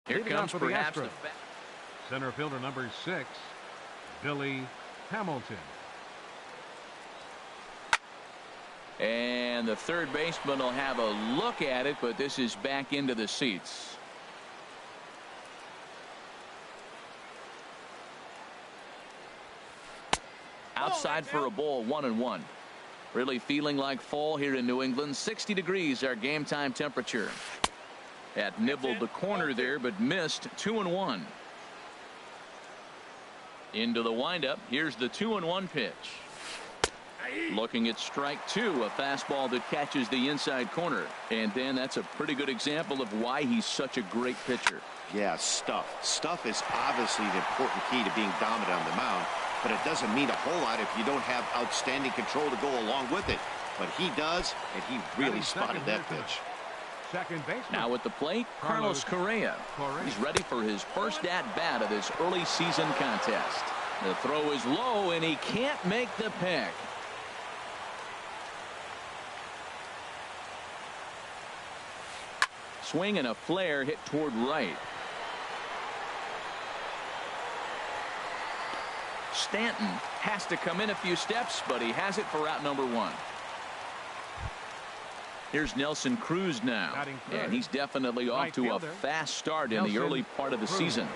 Here comes perhaps the center fielder number 6, Billy Hamilton. And the third baseman will have a look at it, but this is back into the seats. Outside for a ball, 1-1. Really feeling like fall here in New England. 60 degrees our game time temperature. That nibbled the corner there, but missed. 2-1. Into the windup. Here's the 2-1 pitch. Looking at strike 2, a fastball that catches the inside corner. And Dan, that's a pretty good example of why he's such a great pitcher. Yeah, stuff. Stuff is obviously the important key to being dominant on the mound, but it doesn't mean a whole lot if you don't have outstanding control to go along with it. But he does, and he really spotted that pitch. Second baseman. Now at the plate, Carlos Correa. He's ready for his first at-bat of this early season contest. The throw is low, and he can't make the pick. Swing and a flare hit toward right. Stanton has to come in a few steps, but he has it for out number 1. Here's Nelson Cruz now, and he's definitely off to a fast start in the early part of the season.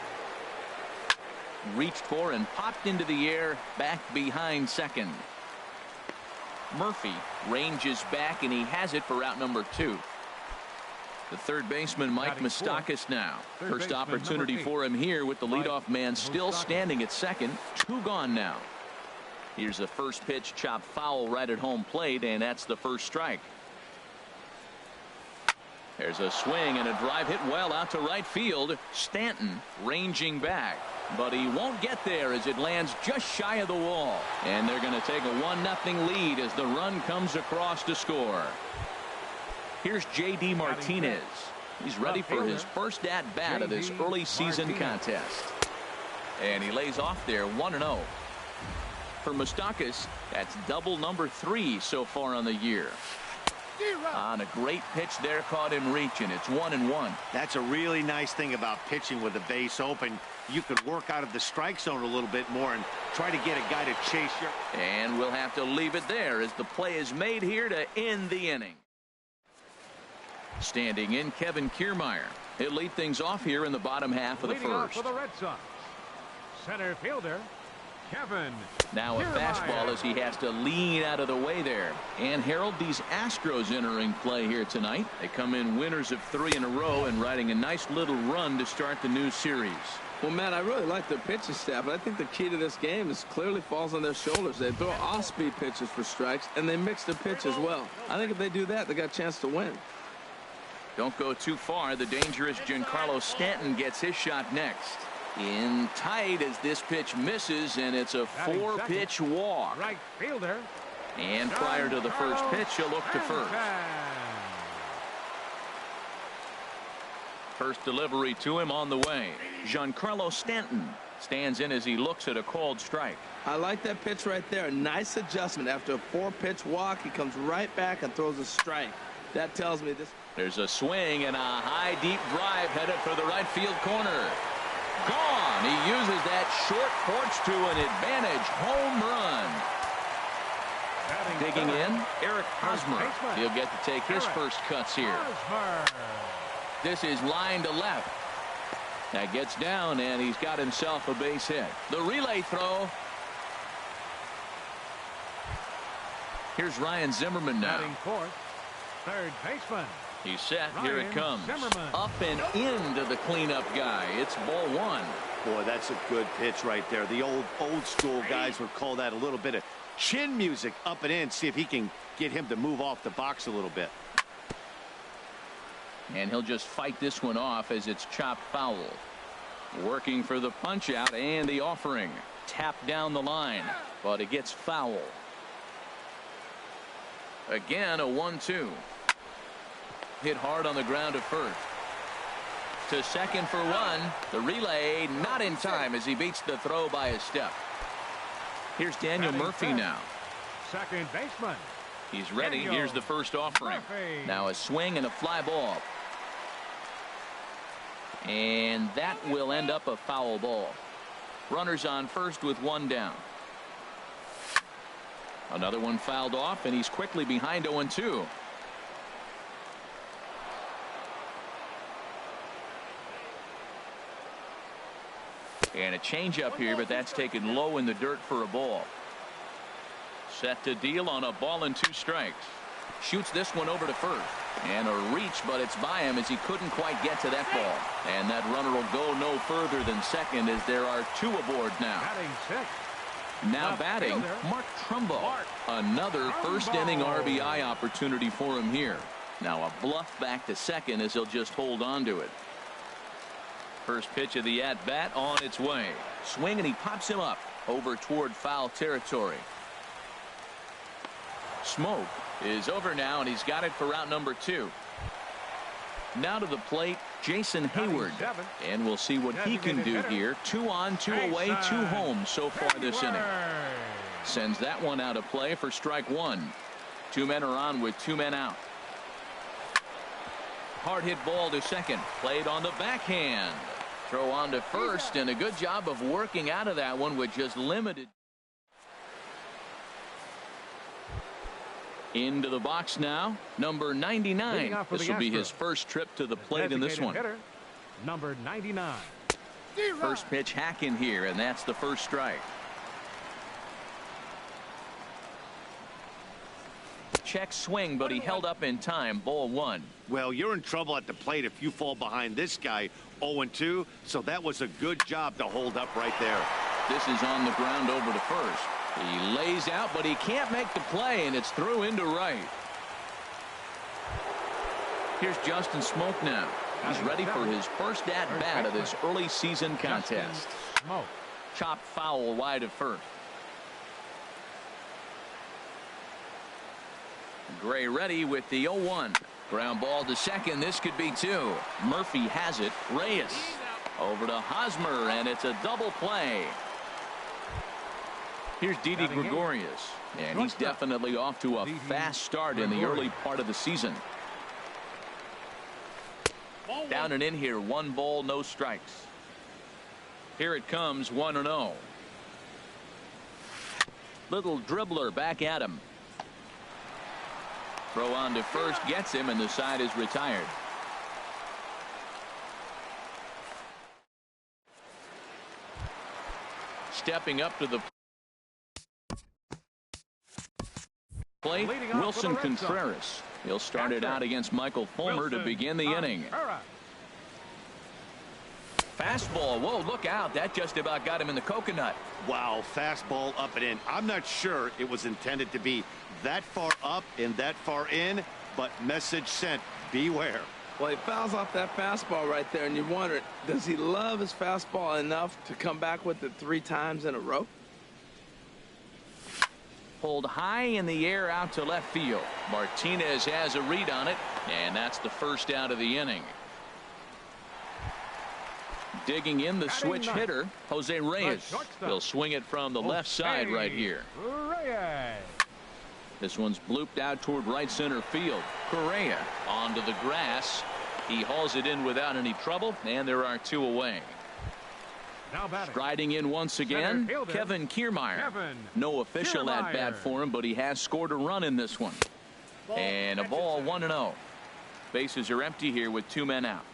Reached for and popped into the air back behind second. Murphy ranges back, and he has it for out number 2. The third baseman, Mike Moustakas, now. First opportunity for him here with the leadoff man still standing at second. 2 gone now. Here's the first pitch, chopped foul right at home plate, and that's the first strike. There's a swing and a drive hit well out to right field. Stanton ranging back, but he won't get there as it lands just shy of the wall. And they're going to take a 1-0 lead as the run comes across to score. Here's J.D. Martinez. He's ready for his first at-bat of this early season contest. And he lays off there, 1-0. For Moustakas, that's double number 3 so far on the year. On a great pitch there, caught him reaching. It's 1-1. That's a really nice thing about pitching with the base open. You could work out of the strike zone a little bit more and try to get a guy to chase you. And we'll have to leave it there as the play is made here to end the inning. Standing in, Kevin Kiermaier. He'll lead things off here in the bottom half of the first. For the Red Sox, center fielder Kevin. Now a fastball as he has to lean out of the way there. And Harold, these Astros entering play here tonight. They come in winners of 3 in a row and riding a nice little run to start the new series. Well, Matt, I really like their pitching staff, but I think the key to this game is clearly falls on their shoulders. They throw off-speed pitches for strikes, and they mix the pitch as well. I think if they do that, they got a chance to win. Don't go too far. The dangerous Giancarlo Stanton gets his shot next. In tight as this pitch misses, and it's a 4-pitch walk. Right fielder. And prior to the first pitch, he'll look to first. First delivery to him on the way. Giancarlo Stanton stands in as he looks at a called strike. I like that pitch right there. A nice adjustment. After a 4-pitch walk, he comes right back and throws a strike. That tells me this. There's a swing and a high deep drive headed for the right field corner. Gone. He uses that short porch to an advantage home run. Digging in, Eric Hosmer. He'll get to take his first cuts here. This is line to left. That gets down, and he's got himself a base hit. The relay throw. Here's Ryan Zimmerman now. Third baseman. He's set. Here it comes. Up and into the cleanup guy. It's ball 1. Boy, that's a good pitch right there. The old school guys would call that a little bit of chin music up and in. See if he can get him to move off the box a little bit. And he'll just fight this one off as it's chopped foul. Working for the punch out and the offering. Tapped down the line, but it gets foul. Again, a 1-2. Hit hard on the ground to first. To second for 1. The relay not in time as he beats the throw by a step. Here's Daniel Murphy now. Second baseman. He's ready. Here's the first offering. Now a swing and a fly ball. And that will end up a foul ball. Runners on first with one down. Another one fouled off, and he's quickly behind 0-2. And a changeup here, but that's taken low in the dirt for a ball. Set to deal on a ball and 2 strikes. Shoots this one over to first. And a reach, but it's by him as he couldn't quite get to that ball. And that runner will go no further than second as there are 2 aboard now. Batting 6. Now batting, Mark Trumbo. Another first inning RBI opportunity for him here. Now a bluff back to second as he'll just hold on to it. First pitch of the at-bat on its way. Swing, and he pops him up over toward foul territory. Smoke is over now, and he's got it for out number 2. Now to the plate, Jason Hayward. And we'll see what he can do here. 2 on, 2 away, 2 home so far this inning. Sends that one out of play for strike 1. 2 men are on with 2 men out. Hard hit ball to second. Played on the backhand. Throw on to first, and a good job of working out of that one with just limited. Into the box now, number 99. This will be his first trip to the plate in this one. Hitter, number 99. First pitch hack in here, and that's the first strike. Check swing, but he held up in time. Ball 1. Well, you're in trouble at the plate if you fall behind this guy 0-2, so that was a good job to hold up right there. This is on the ground over to first. He lays out, but he can't make the play, and it's through into right. Here's Justin Smoke now. He's ready for his first at-bat of this early season contest. Chopped foul wide of first. Gray ready with the 0-1. Ground ball to second. This could be 2. Murphy has it. Reyes over to Hosmer, and it's a double play. Here's Didi Gregorius, and he's definitely off to a fast start in the early part of the season. Down and in here, 1 ball, no strikes. Here it comes, 1-0. Little dribbler back at him. Throw on to first, gets him, and the side is retired. Stepping up to the plate, Wilson Contreras. He'll start it out against Michael Fulmer to begin the inning. Fastball. Whoa, look out. That just about got him in the coconut. Wow, fastball up and in. I'm not sure it was intended to be that far up and that far in, but message sent. Beware. Well, he fouls off that fastball right there, and you wonder, does he love his fastball enough to come back with it 3 times in a row? Pulled high in the air out to left field. Martinez has a read on it, and that's the first out of the inning. Digging in the switch hitter, Jose Reyes. He'll swing it from the left side right here. This one's blooped out toward right center field. Correa onto the grass. He hauls it in without any trouble, and there are 2 away. Striding in once again, Kevin Kiermaier. No official at bat for him, but he has scored a run in this one. And a ball, 1-0. Bases are empty here with 2 men out.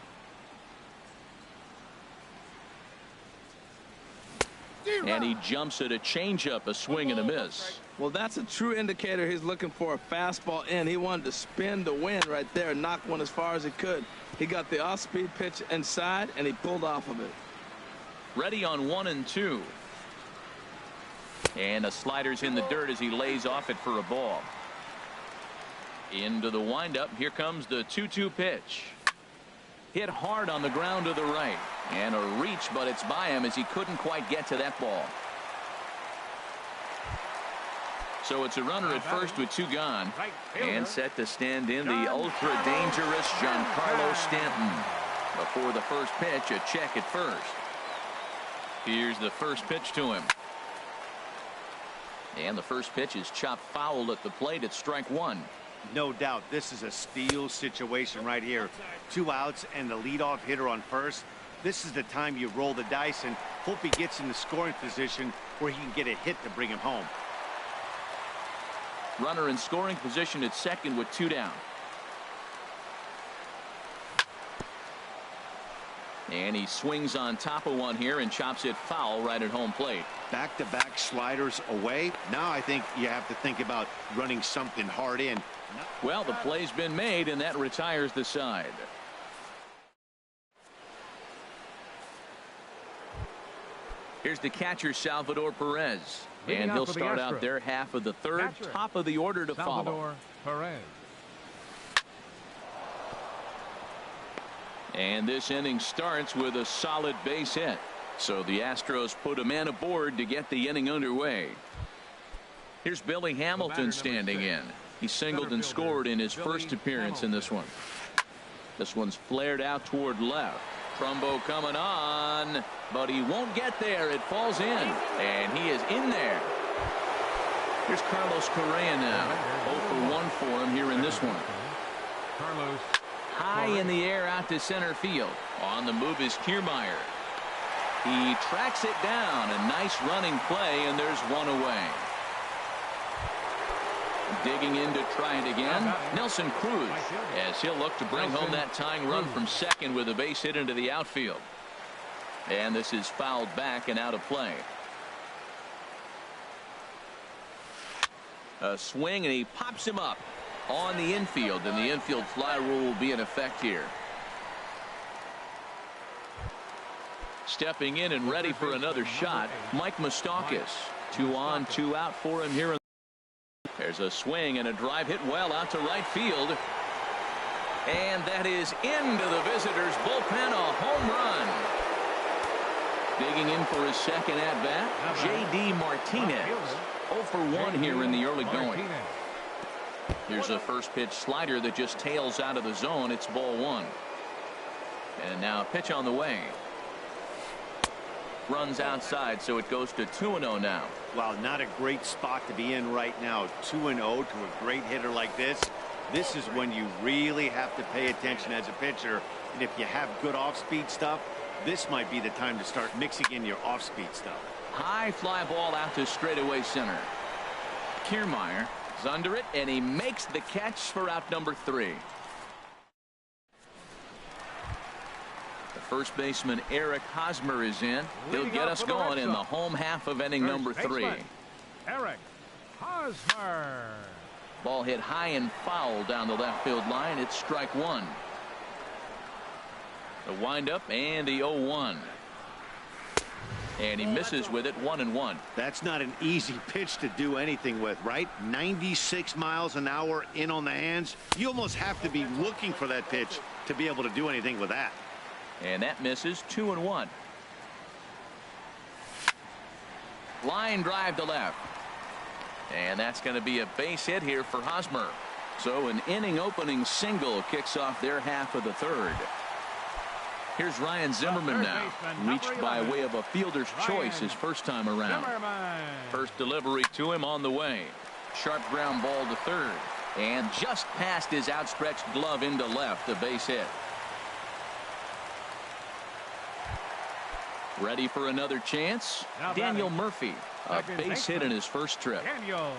And he jumps at a changeup, a swing and a miss. Well, that's a true indicator he's looking for a fastball in. He wanted to spin the wind right there and knock one as far as he could. He got the off-speed pitch inside, and he pulled off of it. Ready on 1-2. And the slider's in the dirt as he lays off it for a ball. Into the windup. Here comes the 2-2 pitch. Hit hard on the ground to the right. And a reach, but it's by him as he couldn't quite get to that ball. So it's a runner at first with 2 gone. And set to stand in the ultra-dangerous Giancarlo Stanton. Before the first pitch, a check at first. Here's the first pitch to him. And the first pitch is chopped foul at the plate at strike 1. No doubt this is a steal situation right here. 2 outs and the leadoff hitter on first. This is the time you roll the dice and hope he gets in the scoring position where he can get a hit to bring him home. Runner in scoring position at second with 2 down. And he swings on top of one here and chops it foul right at home plate. Back-to-back sliders away. Now I think you have to think about running something hard in. Well, the play's been made, and that retires the side. Here's the catcher, Salvador Perez. And he'll start out their half of the third. Top of the order to follow. Salvador Perez. And this inning starts with a solid base hit. So the Astros put a man aboard to get the inning underway. Here's Billy Hamilton standing in. He singled and scored in his first appearance in this one. This one's flared out toward left. Trumbo coming on, but he won't get there. It falls in, and he is in there. Here's Carlos Correa now. 0 for 1 for him here in this one. Carlos. High in the air out to center field. On the move is Kiermaier. He tracks it down. A nice running play, and there's one away. Digging in to try it again, Nelson Cruz, as he'll look to bring home that tying run from second with a base hit into the outfield. And this is fouled back and out of play. A swing, and he pops him up on the infield, and the infield fly rule will be in effect here. Stepping in and ready for another shot, Mike Moustakas. 2 on, 2 out for him here. There's a swing and a drive hit well out to right field. And that is into the visitors' bullpen, a home run. Digging in for his second at-bat, J.D. Martinez. 0 for 1 here in the early going. Here's a first pitch slider that just tails out of the zone. It's ball 1. And now a pitch on the way. Runs outside, so it goes to 2-0 now. Wow, not a great spot to be in right now. 2-0 to a great hitter like this. This is when you really have to pay attention as a pitcher. And if you have good off-speed stuff, this might be the time to start mixing in your off-speed stuff. High fly ball out to straightaway center. Kiermaier is under it, and he makes the catch for out number 3. First baseman Eric Hosmer is in. He'll get us going in the home half of inning number 3. Eric Hosmer. Ball hit high and foul down the left field line. It's strike 1. The windup and the 0-1. And he misses with it. 1-1. That's not an easy pitch to do anything with, right? 96 miles an hour in on the hands. You almost have to be looking for that pitch to be able to do anything with that. And that misses. 2-1. Line drive to left. And that's going to be a base hit here for Hosmer. So an inning opening single kicks off their half of the third. Here's Ryan Zimmerman now. Reached by way of a fielder's choice his first time around. First delivery to him on the way. Sharp ground ball to third. And just past his outstretched glove into left. A base hit. Ready for another chance? Daniel Murphy. A base hit in his first trip. Daniel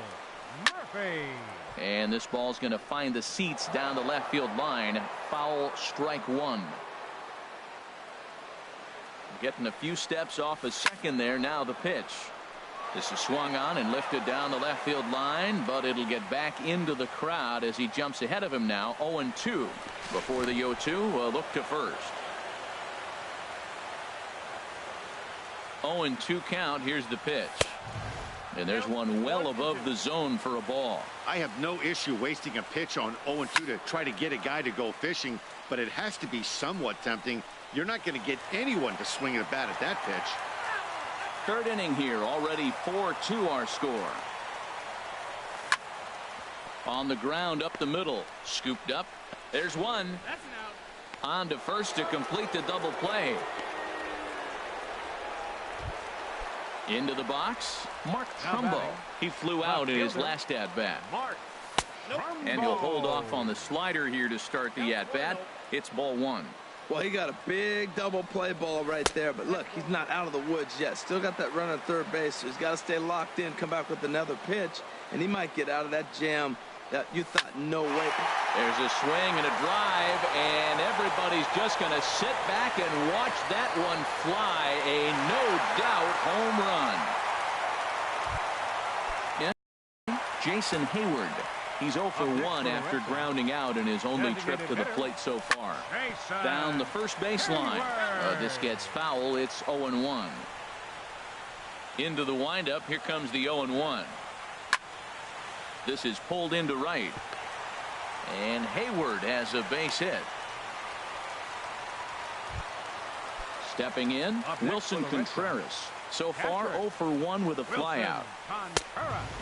Murphy. And this ball's going to find the seats down the left field line. Foul, strike 1. Getting a few steps off a second there. Now the pitch. This is swung on and lifted down the left field line, but it'll get back into the crowd as he jumps ahead of him now. 0-2. Before the 0-2, a look to first. 0-2 count. Here's the pitch. And there's one well above the zone for a ball. I have no issue wasting a pitch on 0-2 to try to get a guy to go fishing, but it has to be somewhat tempting. You're not going to get anyone to swing a bat at that pitch. Third inning here. Already 4-2 our score. On the ground up the middle. Scooped up. There's one. That's an out. On to first to complete the double play. Into the box, Mark Trumbo. He flew out in his last at-bat. Mark. And he'll hold off on the slider here to start the at-bat. It's ball 1. Well, he got a big double play ball right there, but look, he's not out of the woods yet. Still got that run on third base, so he's got to stay locked in, come back with another pitch, and he might get out of that jam that you thought no way. There's a swing and a drive, and everybody's just going to sit back and watch that one fly. A no-doubt home run. Yeah. Jason Hayward. He's 0 for 1 after grounding out in his only trip to the plate so far. Down the first baseline. This gets foul. It's 0-1. Into the windup. Here comes the 0-1. This is pulled into right. And Hayward has a base hit. Stepping in, Wilson Contreras. So far, 0 for 1 with a flyout.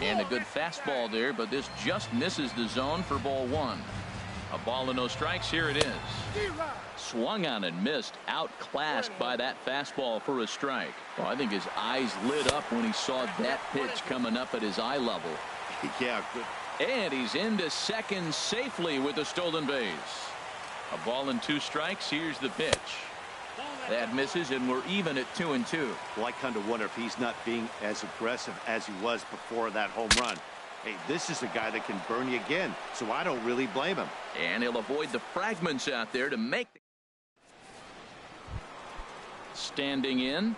And a good fastball there, but this just misses the zone for ball 1. A ball and no strikes. Here it is. Swung on and missed. Outclassed by that fastball for a strike. Well, I think his eyes lit up when he saw that pitch coming up at his eye level. Yeah, good. And he's into second safely with a stolen base. A ball and 2 strikes. Here's the pitch. That misses, and we're even at 2-2. Well, I kind of wonder if he's not being as aggressive as he was before that home run. Hey, this is a guy that can burn you again, so I don't really blame him. And he'll avoid the fragments out there to make. Standing in.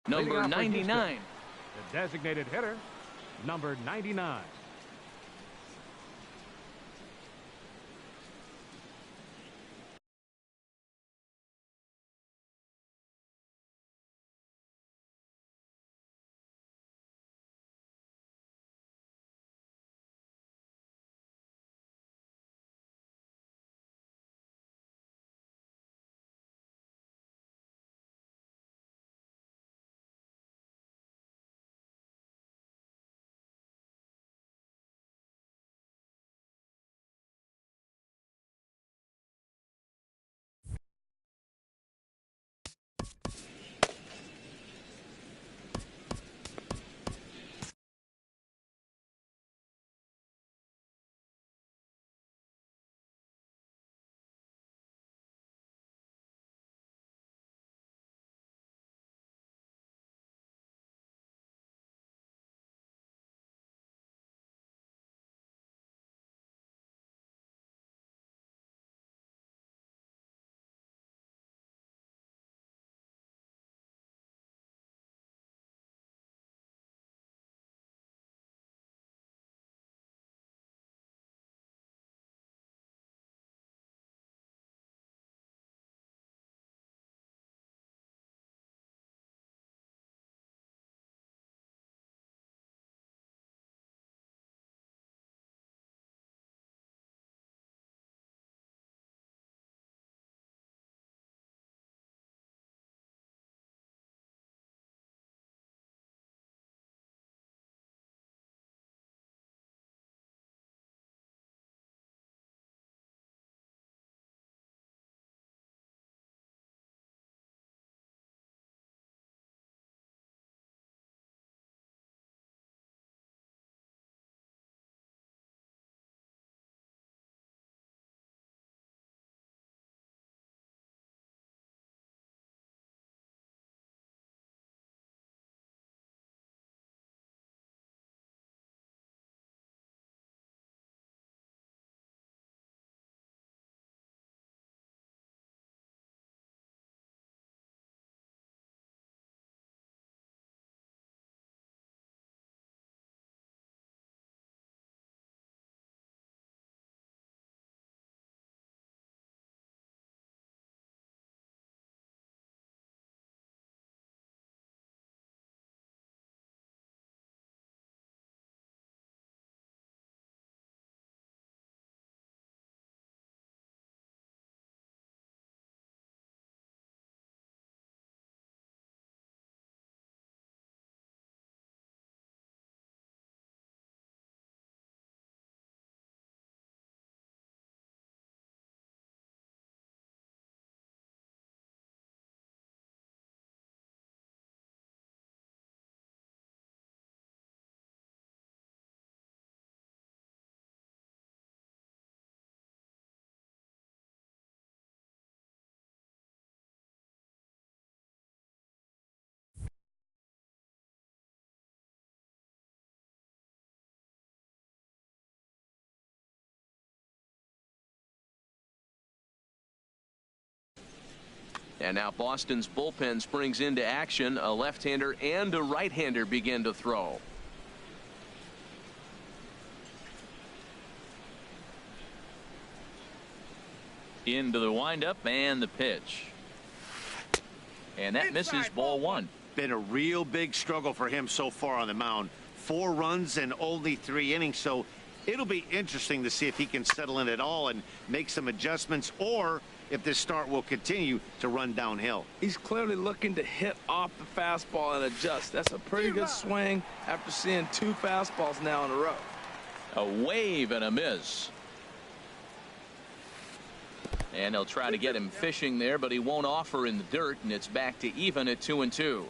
Number 99. The designated hitter, number 99. And now Boston's bullpen springs into action. A left-hander and a right-hander begin to throw. Into the windup and the pitch. And that misses, ball one. Been a real big struggle for him so far on the mound. 4 runs and only 3 innings, so it'll be interesting to see if he can settle in at all and make some adjustments, or if this start will continue to run downhill. He's clearly looking to hit off the fastball and adjust. That's a pretty good swing after seeing 2 fastballs now in a row. A wave and a miss. And they'll try to get him fishing there, but he won't offer in the dirt, and it's back to even at 2-2.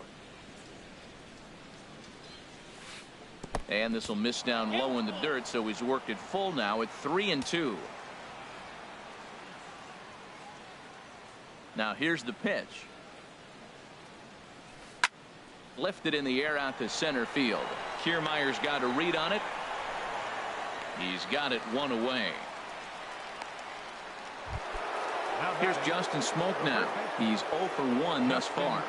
And this will miss down low in the dirt, so he's worked it full now at 3-2. Now here's the pitch. Lifted in the air out to center field. Kiermaier's got a read on it. He's got it 1 away. Here's Justin Smoke now. He's 0 for 1 thus far.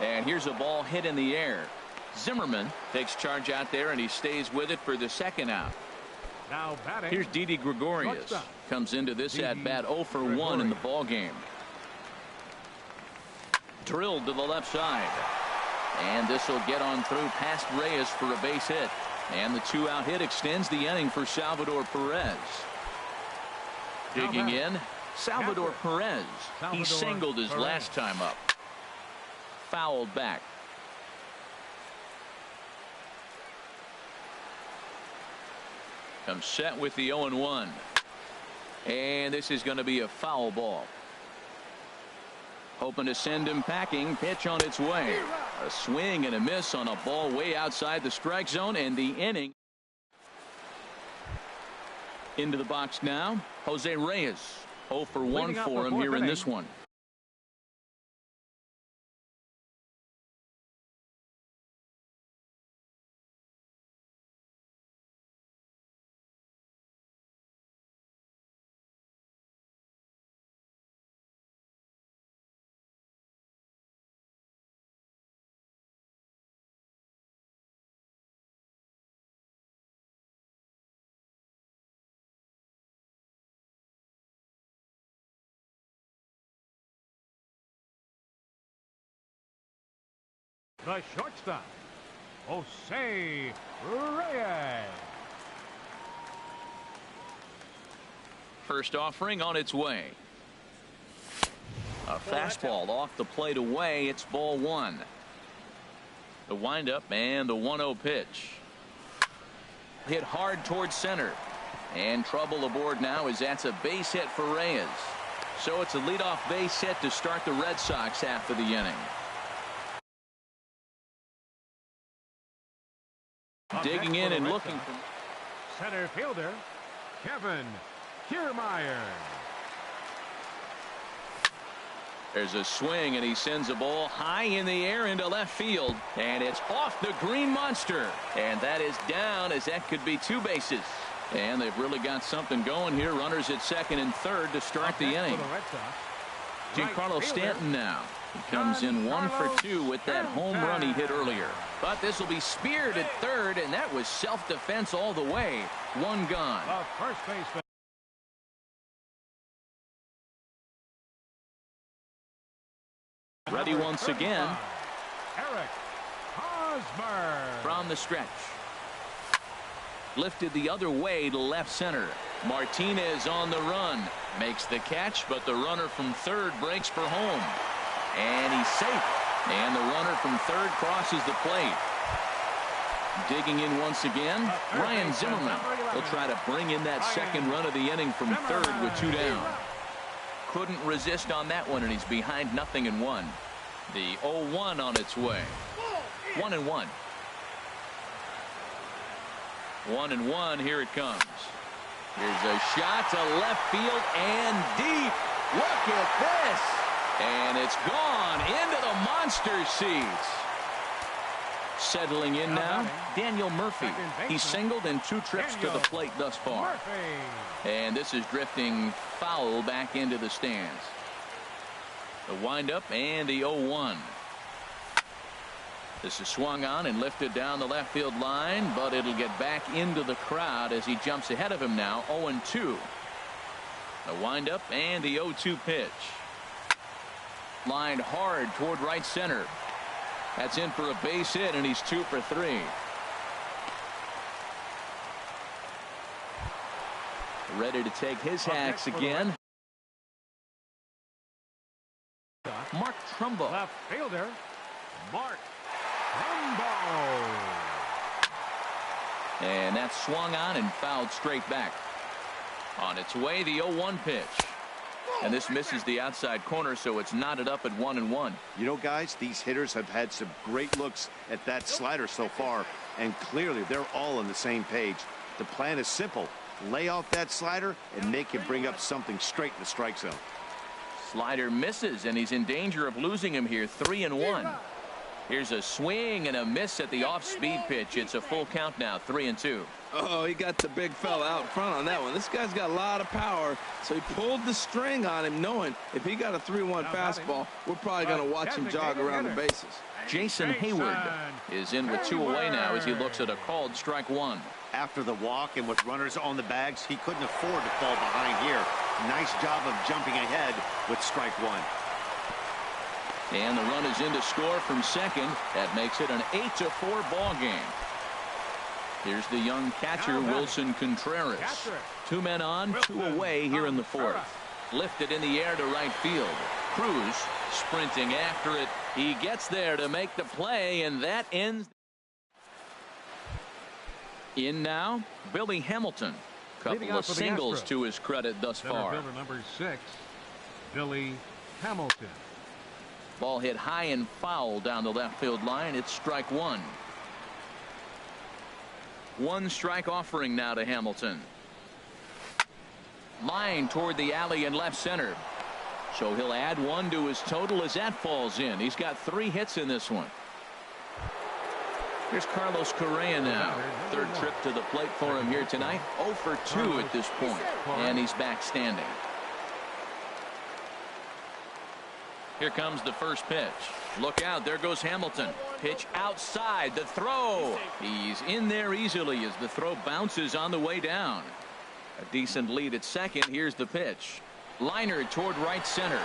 And here's a ball hit in the air. Zimmerman takes charge out there, and he stays with it for the 2nd out. Now batting. Here's Didi Gregorius. Comes into this at bat 0 for 1 in the ball game. Drilled to the left side. And this will get on through past Reyes for a base hit. And the 2-out hit extends the inning for Salvador Perez. Digging in, Salvador Perez. He singled his last time up. Fouled back. Comes set with the 0-1. And this is going to be a foul ball. Hoping to send him packing. Pitch on its way. A swing and a miss on a ball way outside the strike zone, and the inning. Into the box now, Jose Reyes. 0 for 1 for him here in this one. The shortstop, Jose Reyes. First offering on its way. A fastball off the plate away. It's ball 1. The windup and the 1-0 pitch. Hit hard towards center. And trouble aboard now as that's a base hit for Reyes. So it's a leadoff base hit to start the Red Sox half of the inning. Digging in and looking for center fielder Kevin Kiermaier. There's a swing, and he sends a ball high in the air into left field, and it's off the green monster, and that is down, as that could be 2 bases. And they've really got something going here. Runners at 2nd and 3rd to start the inning. Giancarlo Stanton now. He comes in 1 for 2 with that home run he hit earlier. But this will be speared at 3rd, and that was self-defense all the way. 1 gone. First baseman. Ready once again. Eric Hosmer. From the stretch. Lifted the other way to left center. Martinez on the run. Makes the catch, but the runner from 3rd breaks for home. And he's safe. And the runner from 3rd crosses the plate. Digging in once again, Ryan Zimmerman. He'll try to bring in that 2nd run of the inning from 3rd with 2 down. Couldn't resist on that one, and he's behind 0-1. The 0-1 on its way. 1-1. 1-1. Here it comes. Here's a shot to left field and deep. Look at this. And it's gone into the monster seats. Settling in now, Daniel Murphy. He's singled in 2 trips to the plate thus far. And this is drifting foul back into the stands. The windup and the 0-1. This is swung on and lifted down the left field line, but it'll get back into the crowd as he jumps ahead of him now. 0-2. The windup and the 0-2 pitch. Lined hard toward right center. That's in for a base hit, and he's 2 for 3. Ready to take his hacks again. Mark Trumbo. Left fielder, Mark Trumbo. And that's swung on and fouled straight back. On its way, the 0-1 pitch. And this misses the outside corner, so it's knotted up at 1-1. You know, guys, these hitters have had some great looks at that slider so far, and clearly they're all on the same page. The plan is simple. Lay off that slider and make him bring up something straight in the strike zone. Slider misses, and he's in danger of losing him here. 3-1. Here's a swing and a miss at the off-speed pitch. It's a full count now, 3-2. Oh, he got the big fella out front on that one. This guy's got a lot of power, so he pulled the string on him, knowing if he got a 3-1 fastball, we're probably going to watch him jog around the bases. Jason Hayward is in with 2 away now as he looks at a called strike 1. After the walk and with runners on the bags, he couldn't afford to fall behind here. Nice job of jumping ahead with strike 1. And the run is in to score from second. That makes it an 8-4 ball game. Here's the young catcher, Wilson Contreras. 2 men on, 2 away here in the 4th. Lifted in the air to right field. Cruz sprinting after it. He gets there to make the play, and that ends. In now, Billy Hamilton. Couple of singles to his credit thus far. Center fielder number 6, Billy Hamilton. Ball hit high and foul down the left field line. It's strike 1. 1 strike offering now to Hamilton. Line toward the alley in left center. So he'll add 1 to his total as that falls in. He's got 3 hits in this one. Here's Carlos Correa now. 3rd trip to the plate for him here tonight. 0 for 2 at this point, and he's back standing. Here comes the first pitch. Look out, there goes Hamilton. Pitch outside, the throw. He's in there easily as the throw bounces on the way down. A decent lead at second. Here's the pitch. Liner toward right center.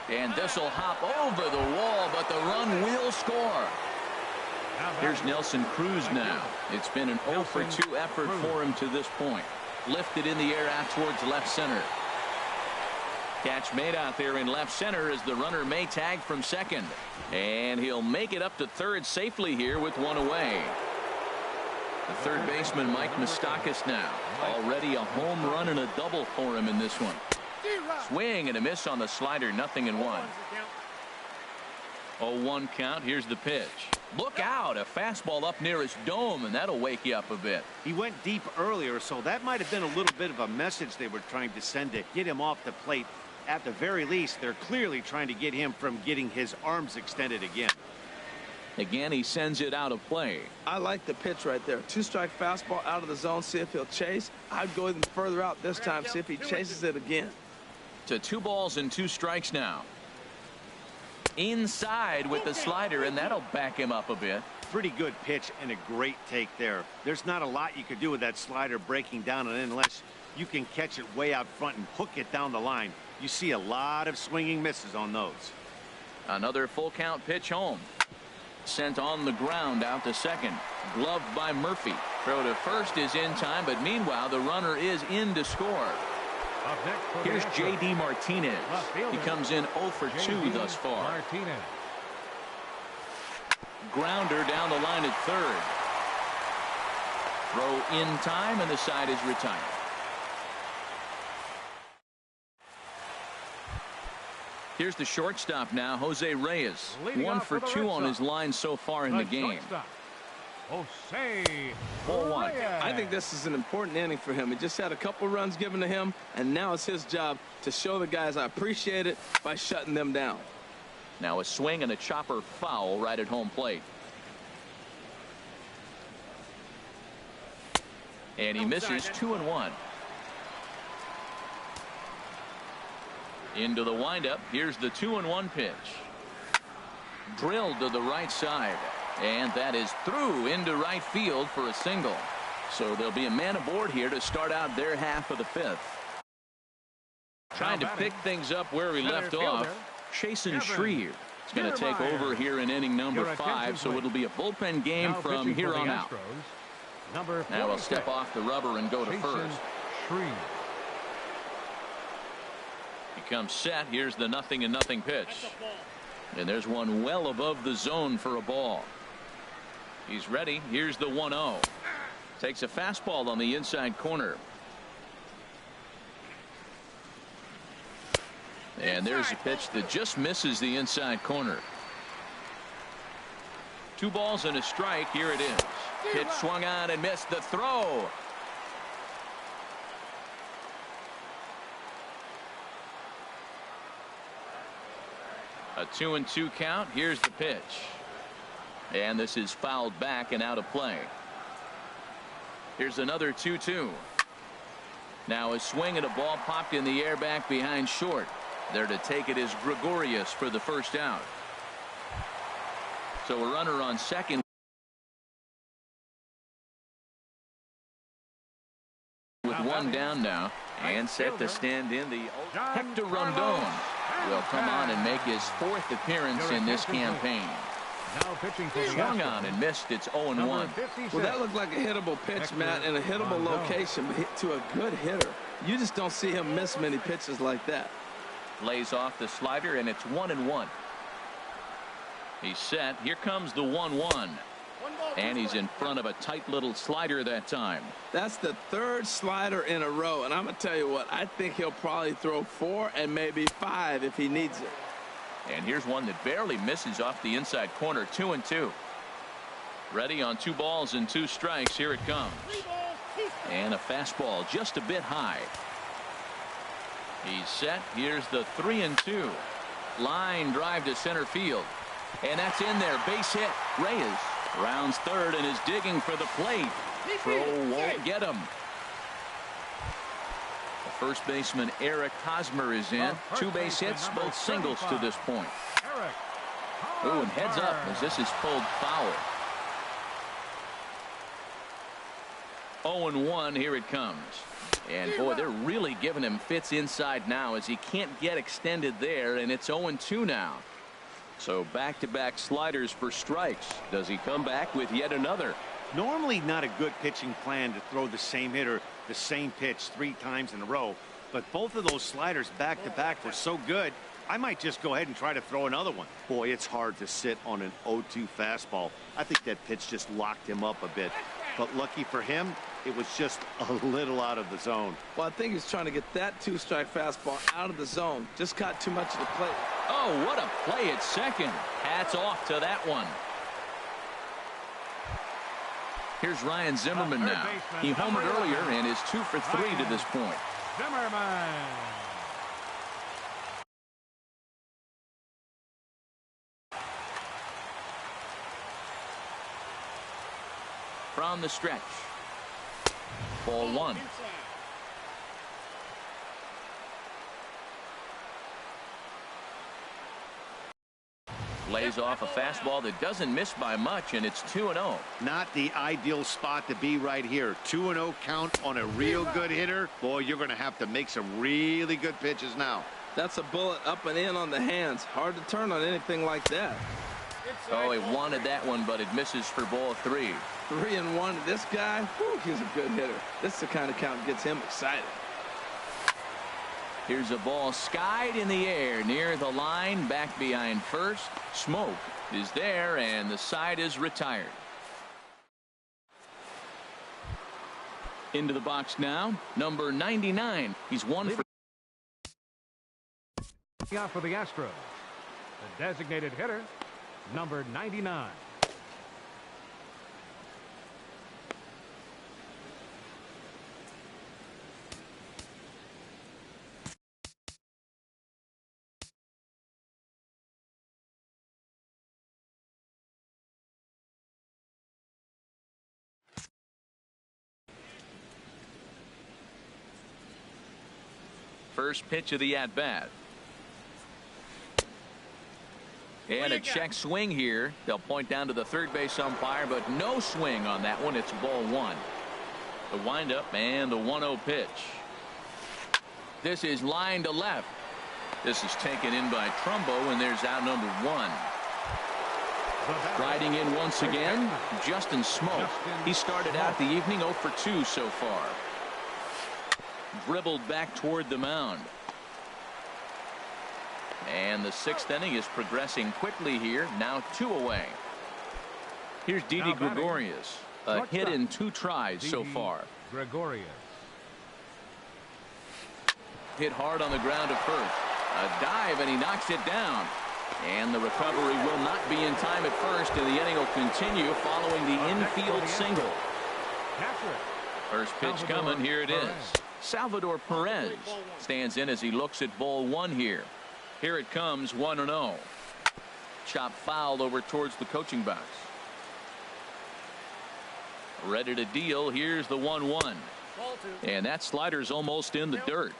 And this will hop over the wall, but the run will score. Here's Nelson Cruz now. It's been an 0 for 2 effort for him to this point. Lifted in the air out towards left center. Catch made out there in left center as the runner may tag from second. And he'll make it up to third safely here with 1 away. The third baseman, Mike Moustakas, now. Already a home run and a double for him in this one. Swing and a miss on the slider, 0-1. 0-1 count. Here's the pitch. Look out, a fastball up near his dome, and that'll wake you up a bit. He went deep earlier, so that might have been a little bit of a message they were trying to send to get him off the plate. At the very least, they're clearly trying to get him from getting his arms extended again. Again, he sends it out of play. I like the pitch right there. 2-strike fastball out of the zone. See if he'll chase. I'd go even further out this time. See if he chases it again. To 2 balls and 2 strikes now. Inside with the slider, and that'll back him up a bit. Pretty good pitch and a great take there. There's not a lot you could do with that slider breaking down, and unless you can catch it way out front and hook it down the line, you see a lot of swinging misses on those. Another full count pitch home. Sent on the ground out to second. Gloved by Murphy. Throw to first is in time, but meanwhile the runner is in to score. Here's J.D. Martinez. He comes in 0 for 2 thus far. Grounder down the line at third. Throw in time, and the side is retired. Here's the shortstop now, Jose Reyes. 1 for 2 on his line so far in the game. Jose 4-1. I think this is an important inning for him. He just had a couple runs given to him, and now it's his job to show the guys I appreciate it by shutting them down. Now a swing and a chopper foul right at home plate. And he misses 2-1. Into the windup. Here's the 2-1 pitch. Drilled to the right side. And that is through into right field for a single. So there'll be a man aboard here to start out their half of the fifth. Trying to pick things up where we left off. Chasen Shreve is going to take over here in inning number 5. So it'll be a bullpen game from here on out. Now we'll step off the rubber and go to first. He comes set. Here's the 0-0 pitch. And there's one well above the zone for a ball. He's ready. Here's the 1-0. Takes a fastball on the inside corner. And there's a pitch that just misses the inside corner. 2 balls and a strike. Here it is. Pitch swung on and missed. The throw. A 2-2 count. Here's the pitch. And this is fouled back and out of play. Here's another 2-2. Now a swing and a ball popped in the air back behind short. There to take it is Gregorius for the first out. So a runner on second. With one down now. And set to stand in, the Hector Rondon will come on and make his 4th appearance in this campaign. Swung on and missed. It's 0-1. Well, that looked like a hittable pitch, Matt, in a hittable location, but hit to a good hitter. You just don't see him miss many pitches like that. Lays off the slider, and it's 1-1. He's set. Here comes the 1-1. And he's in front of a tight little slider that time. That's the 3rd slider in a row. And I'm going to tell you what, I think he'll probably throw 4 and maybe 5 if he needs it. And here's one that barely misses off the inside corner. 2-2. Ready on 2 balls and 2 strikes. Here it comes. And a fastball just a bit high. He's set. Here's the 3-2. Line drive to center field. And that's in there. Base hit. Reyes rounds third and is digging for the plate. Throw won't get him. The first baseman Eric Hosmer is in. 2 base hits, both singles to this point. Ooh, and heads up as this is pulled foul. 0-1. Here it comes. And boy, they're really giving him fits inside now as he can't get extended there, and it's 0-2 now. So back-to-back sliders for strikes. Does he come back with yet another? Normally not a good pitching plan to throw the same hitter the same pitch 3 times in a row, but both of those sliders back-to-back were so good, I might just go ahead and try to throw another one. Boy, it's hard to sit on an 0-2 fastball. I think that pitch just locked him up a bit, but lucky for him, it was just a little out of the zone. Well, I think he's trying to get that 2-strike fastball out of the zone. Just caught too much of the plate. Oh, what a play at second. Hats off to that one. Here's Ryan Zimmerman now. He homered earlier and is 2 for 3 to this point. Zimmerman. From the stretch. Ball 1. Lays off a fastball that doesn't miss by much, and it's 2-0. Not the ideal spot to be right here. 2-0 count on a real good hitter. Boy, you're going to have to make some really good pitches now. That's a bullet up and in on the hands. Hard to turn on anything like that. Oh, he wanted that one, but it misses for ball 3. 3-1. This guy, whew, he's a good hitter. This is the kind of count that gets him excited. Here's a ball skied in the air near the line, back behind first. Smoke is there, and the side is retired. Into the box now, number 99. He's 1 for. Out for the Astros, the designated hitter, number 99. First pitch of the at-bat. And a check swing here. They'll point down to the third base umpire, but no swing on that one. It's ball one. The windup and the 1-0 pitch. This is line to left. This is taken in by Trumbo, and there's out number one. Riding in once again, Justin Smoke. He started out the evening 0 for 2 so far. Dribbled back toward the mound. And the 6th inning is progressing quickly here. Now 2 away. Here's Didi Gregorius. A hit in 2 tries so far. Gregorius. Hit hard on the ground to first. A dive, and he knocks it down. And the recovery will not be in time at first, and the inning will continue following the infield single. First pitch coming. Here it is. Salvador Perez stands in as he looks at ball one here. Here it comes, 1-0. Chop foul over towards the coaching box. Ready to deal. Here's the 1-1. And that slider's almost in the dirt.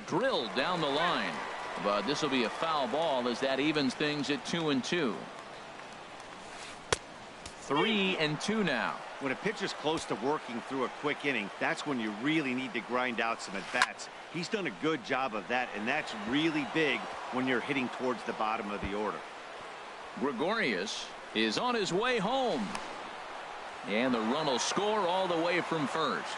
Drilled down the line. But this will be a foul ball as that evens things at 2-2. 3-2 now. When a pitcher's close to working through a quick inning, that's when you really need to grind out some at-bats. He's done a good job of that, and that's really big when you're hitting towards the bottom of the order. Gregorius is on his way home. And the run will score all the way from first.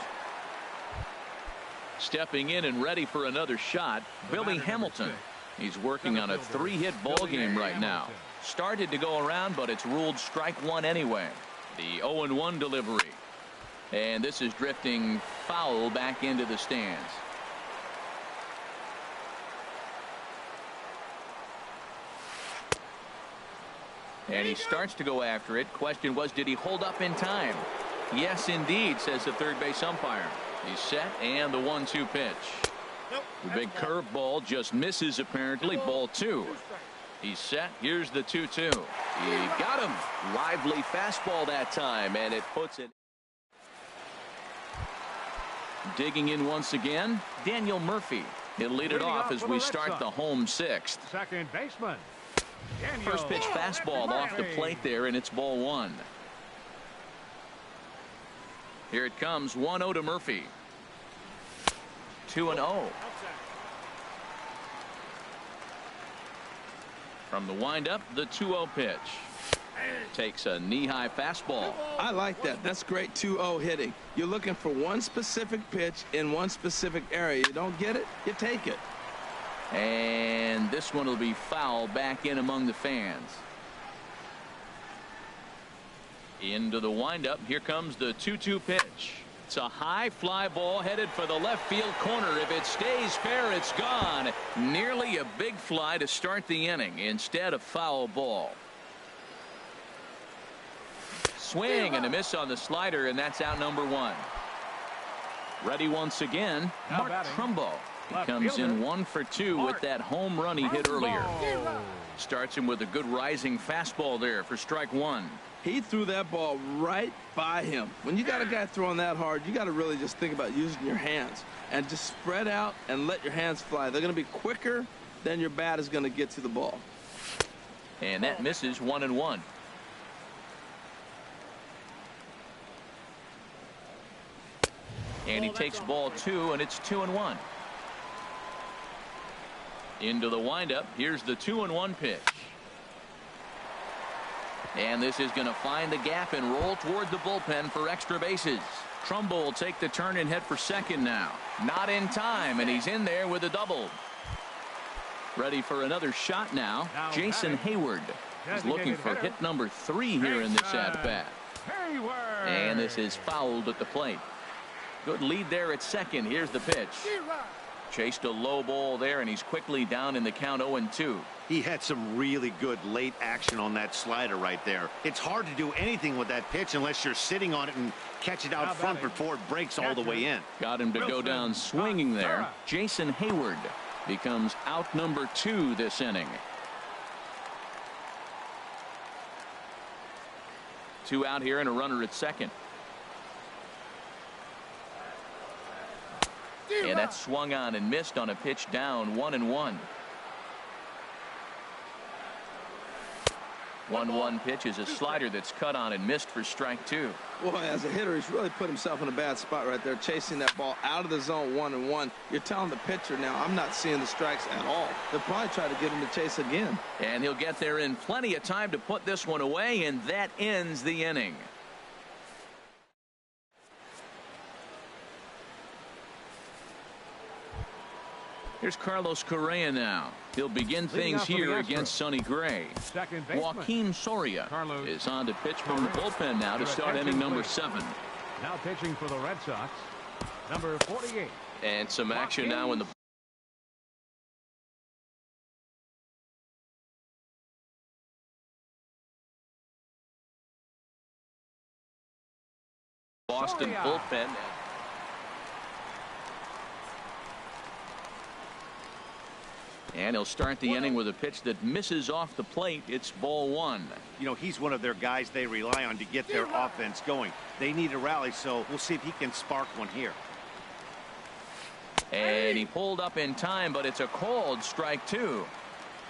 Stepping in and ready for another shot, Billy Hamilton. He's working on a 3-hit ball game right now. Started to go around, but it's ruled strike one anyway. The 0-1 delivery. And this is drifting foul back into the stands. And he starts to go after it. Question was, did he hold up in time? Yes, indeed, says the third base umpire. He's set, and the 1-2 pitch. The big curveball just misses, apparently. Ball two. He's set. Here's the 2-2. He got him. Lively fastball that time, and it puts it. Digging in once again, Daniel Murphy. He'll lead it off as we start the home 6th. Second baseman. First pitch fastball off the plate there, and it's ball one. Here it comes, 1-0 to Murphy. 2-0. From the windup, the 2-0 pitch. Takes a knee-high fastball. I like that. That's great 2-0 hitting. You're looking for one specific pitch in one specific area. You don't get it, you take it. And this one will be foul back in among the fans. Into the windup. Here comes the 2-2 pitch. It's a high fly ball headed for the left field corner. If it stays fair, it's gone. Nearly a big fly to start the inning. Instead, a foul ball. Swing and a miss on the slider, and that's out number one. Ready once again, Mark Trumbo. He comes in 1 for 2 with that home run he hit earlier. Starts him with a good rising fastball there for strike one. He threw that ball right by him. When you got a guy throwing that hard, you got to really just think about using your hands and just spread out and let your hands fly. They're going to be quicker than your bat is going to get to the ball. And that misses 1-1. And he takes ball two, and it's 2-1. Into the windup. Here's the 2-1 pitch. And this is going to find the gap and roll toward the bullpen for extra bases. Trumbo will take the turn and head for second now. Not in time, and he's in there with a double. Ready for another shot now. Jason Hayward is looking for hit number 3 here in this at-bat. And this is fouled at the plate. Good lead there at second. Here's the pitch. Chased a low ball there, and he's quickly down in the count 0-2. He had some really good late action on that slider right there. It's hard to do anything with that pitch unless you're sitting on it and catch it out front before it breaks all the way in. Got him to go down swinging there. Jason Hayward becomes out number 2 this inning. 2 out here and a runner at second. And that swung on and missed on a pitch down 1-1. 1-1 pitch is a slider that's cut on and missed for strike 2. Boy, as a hitter, he's really put himself in a bad spot right there, chasing that ball out of the zone 1-1. You're telling the pitcher now, I'm not seeing the strikes at all. They'll probably try to get him to chase again. And he'll get there in plenty of time to put this one away, and that ends the inning. Here's Carlos Correa now. He'll begin things here against Sonny Gray. Joaquin Soria is on to pitch from the bullpen now to start inning number 7. Now pitching for the Red Sox, number 48. And some action now in the Boston bullpen. And he'll start the inning with a pitch that misses off the plate. It's ball 1. You know, he's one of their guys they rely on to get their offense going. They need a rally, so we'll see if he can spark one here. And he pulled up in time, but it's a called strike 2.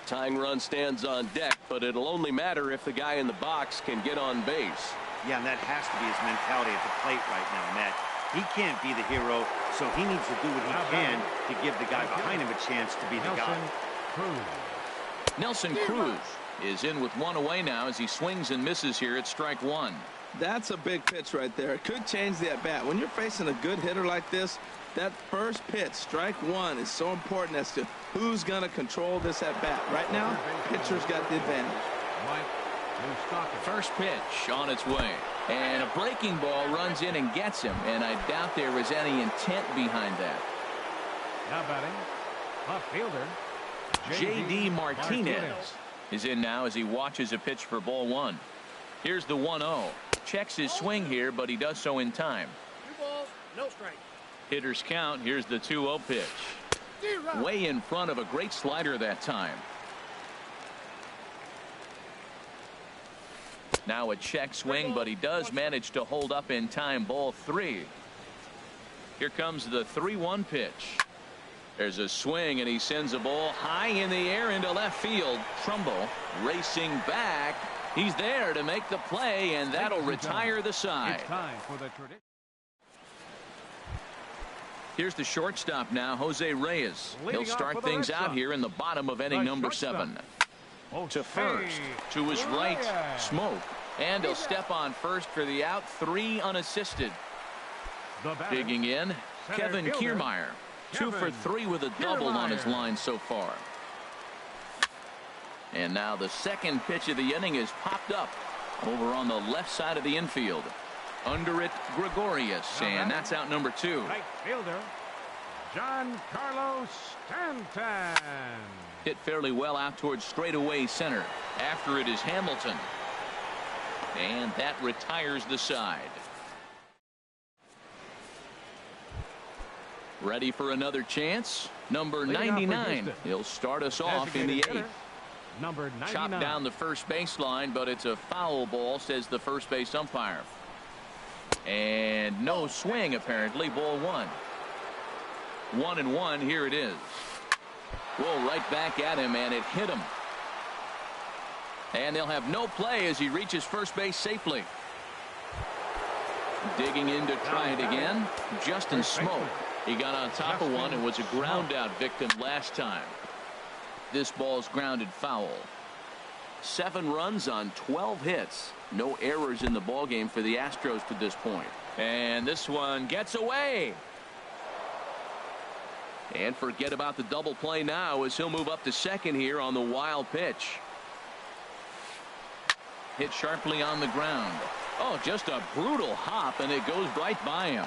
Tying run stands on deck, but it'll only matter if the guy in the box can get on base. Yeah, and that has to be his mentality at the plate right now, Matt. He can't be the hero, so he needs to do what he can to give the guy behind him a chance to be the guy. Nelson Cruz is in with one away now as he swings and misses here at strike 1. That's a big pitch right there. It could change the at-bat. When you're facing a good hitter like this, that first pitch, strike 1, is so important as to who's going to control this at-bat. Right now, pitcher's got the advantage. First pitch on its way. And a breaking ball runs in and gets him, and I doubt there was any intent behind that. Now batting, left fielder J.D. Martinez is in now as he watches a pitch for ball 1. Here's the 1-0. Checks his swing here, but he does so in time. 2 balls, no strike. Hitters count. Here's the 2-0 pitch. Way in front of a great slider that time. Now a check swing, but he does manage to hold up in time. Ball 3. Here comes the 3-1 pitch. There's a swing, and he sends a ball high in the air into left field. Trumbo racing back. He's there to make the play, and that'll retire the side. It's time for the tradition. Here's the shortstop now, Jose Reyes. He'll start things out here in the bottom of inning number 7. To first, to his right, Smoke. And he'll step on first for the out. 3 unassisted. Digging in, Kevin Kiermaier. 2 for 3 with a double on his line so far. And now the second pitch of the inning is popped up over on the left side of the infield. Under it, Gregorius, and that's out number 2. Right fielder, Giancarlo Stanton. Hit fairly well out towards straightaway center. After it is Hamilton. And that retires the side. Ready for another chance? Number 99. He'll start us off in the 8th. Number 99. Chopped down the first baseline, but it's a foul ball, says the first base umpire. And no swing, apparently. Ball 1. 1-1. Here it is. Whoa, right back at him, and it hit him. And they'll have no play as he reaches first base safely. Digging in to try it again. Justin Smoke. He got on top of one and was a ground out victim last time. This ball's grounded foul. 7 runs on 12 hits. No errors in the ballgame for the Astros to this point. And this one gets away. And forget about the double play now as he'll move up to second here on the wild pitch. Hit sharply on the ground. Oh, just a brutal hop, and it goes right by him.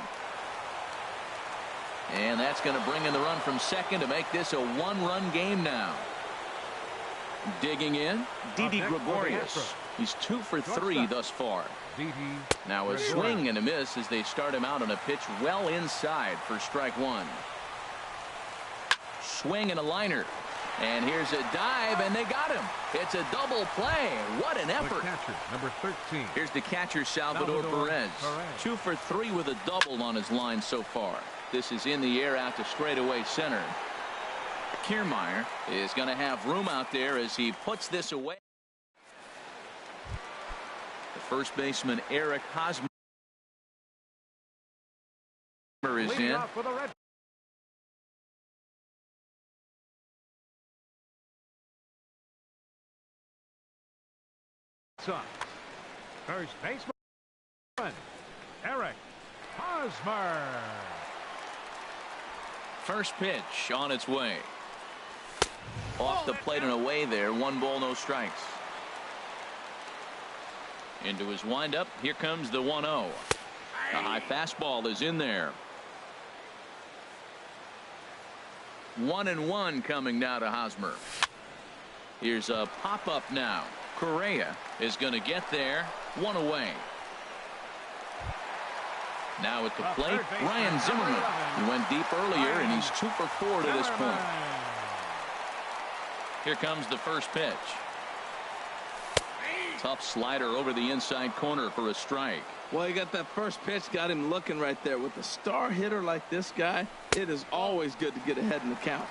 And that's going to bring in the run from second to make this a 1-run game now. Digging in, Didi Gregorius. He's 2 for 3 thus far. Now a swing and a miss as they start him out on a pitch well inside for strike 1. Swing and a liner. And here's a dive, and they got him. It's a double play. What an effort. The catcher, number 13. Here's the catcher, Salvador Perez. 2 for 3 with a double on his line so far. This is in the air out to straightaway center. Kiermaier is going to have room out there as he puts this away. The first baseman, Eric Hosmer, is Leading in. off for the Red Sox. First baseman, Eric Hosmer. First pitch on its way. Off the plate and away there. 1 ball, no strikes. Into his windup. Here comes the 1-0. The high fastball is in there. 1-1 coming now to Hosmer. Here's a pop-up now. Correa is going to get there. 1 away. Now at the plate, Ryan Zimmerman. He went deep earlier, and he's 2 for 4 to this point. Here comes the first pitch. Tough slider over the inside corner for a strike. Well, you got that first pitch, got him looking right there. With a star hitter like this guy, it is always good to get ahead in the count.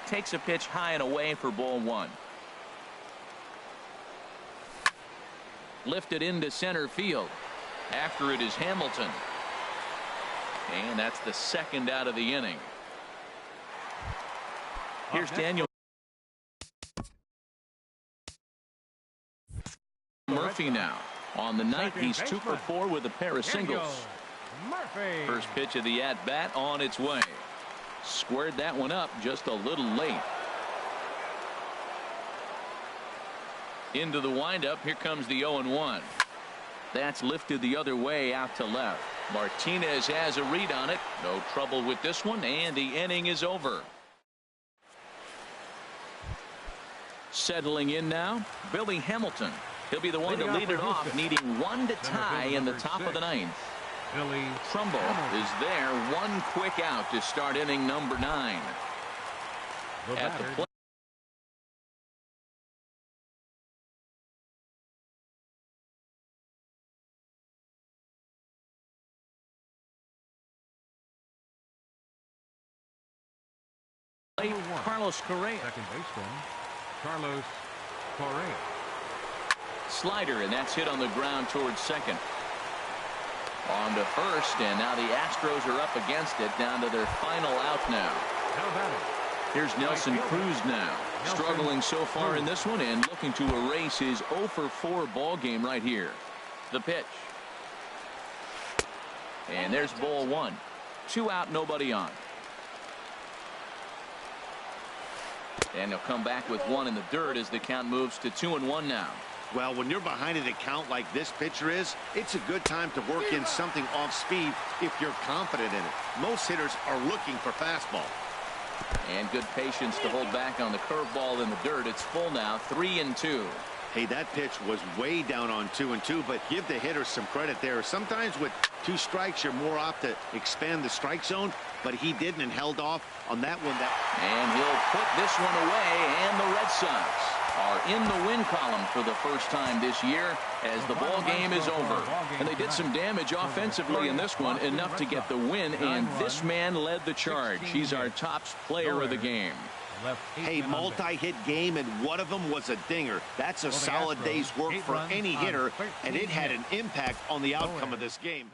Takes a pitch high and away for ball 1. Lifted into center field. After it is Hamilton. And that's the second out of the inning. Here's Daniel Murphy now. On the night, he's 2 for 4 with a pair of singles. Murphy. First pitch of the at-bat on its way. Squared that one up just a little late. Into the windup. Here comes the 0-1. That's lifted the other way out to left. Martinez has a read on it. No trouble with this one, and the inning is over. Settling in now, Billy Hamilton. He'll be the one to lead it off, needing 1 to tie in the top of the 9th. Billy Trumbo is there. 1 quick out to start inning number 9. At the plate. Carlos Correa. Second baseman, Carlos Correa. Slider, and that's hit on the ground towards second. On to first, and now the Astros are up against it, down to their final out now. How about it? Here's Nelson Cruz now. Struggling so far in this one and looking to erase his 0 for 4 ball game right here. The pitch. And there's ball 1. 2 out, nobody on. And he'll come back with 1 in the dirt as the count moves to 2-1 now. Well, when you're behind an account like this pitcher is, it's a good time to work in something off speed if you're confident in it. Most hitters are looking for fastball. And good patience to hold back on the curveball in the dirt. It's full now, 3-2. Hey, that pitch was way down on 2-2, but give the hitter some credit there. Sometimes with 2 strikes, you're more apt to expand the strike zone, but he didn't and held off on that one. And he'll put this one away, and the Red Sox are in the win column for the first time this year as the ball game is over. And they did some damage offensively in this one, enough to get the win, and this man led the charge. He's our top player of the game. Hey, multi-hit game, and one of them was a dinger. That's a solid day's work for any hitter, and it had an impact on the outcome of this game.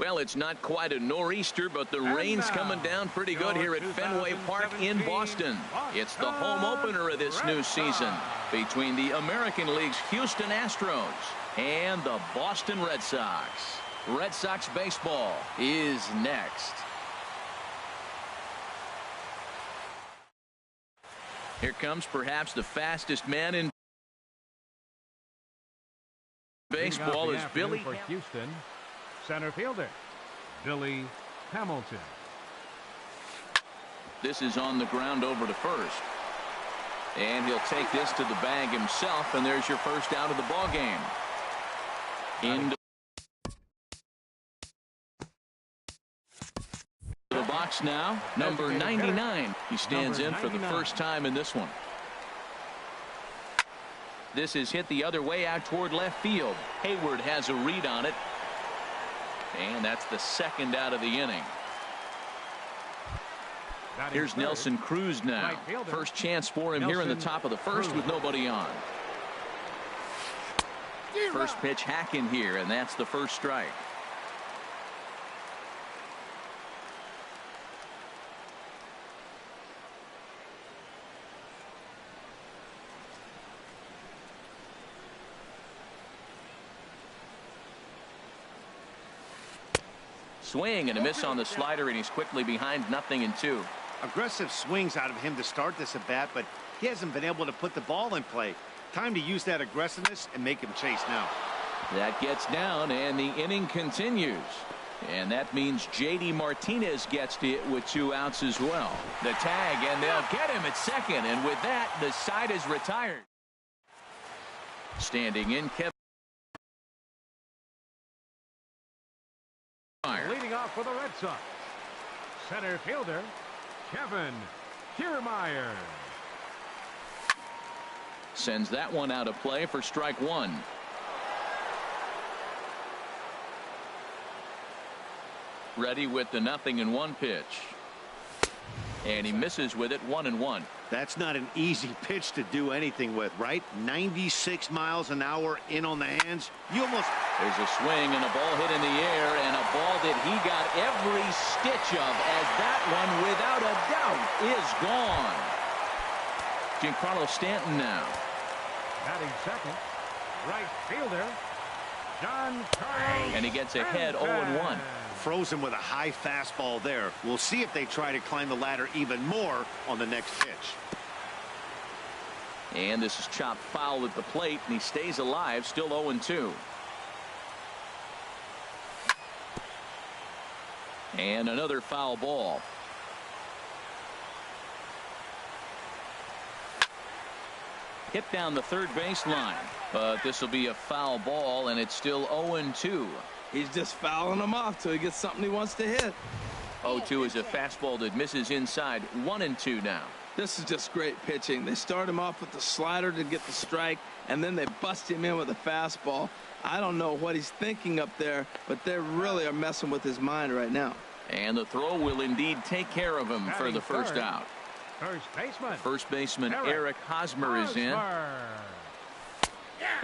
Well, it's not quite a nor'easter, but the rain's coming down pretty good here at Fenway Park in Boston. It's the home opener of this new season between the American League's Houston Astros and the Boston Red Sox. Red Sox baseball is next. Here comes perhaps the fastest man in baseball is Billy for Houston, center fielder Billy Hamilton. This is on the ground over to first. And he'll take this to the bag himself, and there's your first out of the ball game. Into the box now, number 99. He stands in for the first time in this one. This is hit the other way out toward left field. Hayward has a read on it. And that's the second out of the inning. Here's Nelson Cruz now. First chance for him here in the top of the first with nobody on. First pitch hacking here, and that's the first strike. Swing and a miss on the slider, and he's quickly behind 0-2. Aggressive swings out of him to start this at bat, but he hasn't been able to put the ball in play. Time to use that aggressiveness and make him chase now. That gets down, and the inning continues. And that means J.D. Martinez gets to it with 2 outs as well. The tag, and they'll get him at second, and with that, the side is retired. Standing in, Kevin. Leading off for the Red Sox, center fielder Kevin Kiermaier. Sends that one out of play for strike 1. Ready with the 0-1 pitch. And he misses with it 1-1. That's not an easy pitch to do anything with, right? 96 miles an hour in on the hands. You almost... There's a swing and a ball hit in the air, and a ball that he got every stitch of, as that one, without a doubt, is gone. Giancarlo Stanton now. Batting second, right fielder John Carlos. And he gets ahead 0-1. Frozen with a high fastball there. We'll see if they try to climb the ladder even more on the next pitch. And this is chopped foul at the plate, and he stays alive, still 0-2. And another foul ball. Hit down the third baseline, but this will be a foul ball, and it's still 0-2. He's just fouling them off till he gets something he wants to hit. 0-2 is a fastball that misses inside. 1-2 now. This is just great pitching. They start him off with the slider to get the strike, and then they bust him in with a fastball. I don't know what he's thinking up there, but they really are messing with his mind right now. And the throw will indeed take care of him for the first out. First baseman Eric Hosmer is in.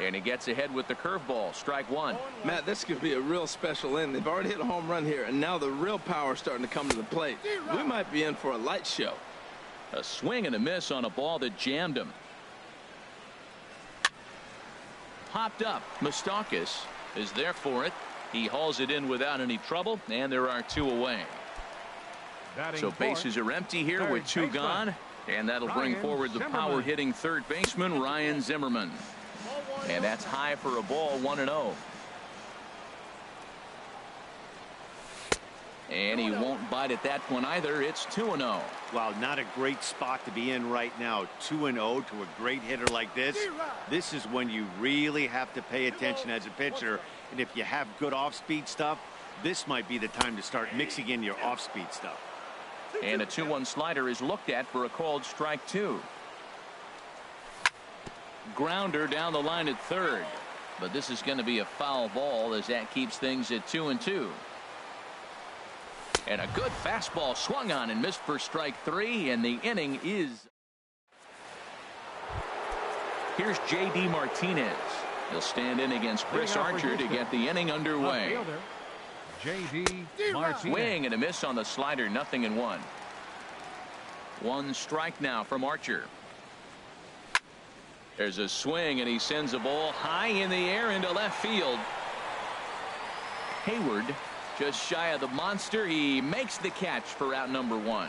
And he gets ahead with the curveball. Strike 1. Matt, this could be a real special inning. They've already hit a home run here, and now the real power is starting to come to the plate. We might be in for a light show. A swing and a miss on a ball that jammed him. Popped up. Moustakas is there for it. He hauls it in without any trouble, and there are 2 away. So bases are empty here with 2 gone, and that'll bring forward the power-hitting third baseman, Ryan Zimmerman. And that's high for a ball, 1-0. And he won't bite at that one either. It's 2-0. Wow, not a great spot to be in right now. 2-0 to a great hitter like this. This is when you really have to pay attention as a pitcher. And if you have good off-speed stuff, this might be the time to start mixing in your off-speed stuff. And a 2-1 slider is looked at for a called strike 2. Grounder down the line at third. But this is going to be a foul ball as that keeps things at 2-2. And a good fastball swung on and missed for strike 3, and the inning is. Here's J.D. Martinez. He'll stand in against Chris Archer to get the inning underway. J.D. Martinez. Swing and a miss on the slider, 0-1. One strike now from Archer. There's a swing and he sends a ball high in the air into left field. Hayward just shy of the monster. He makes the catch for out number 1.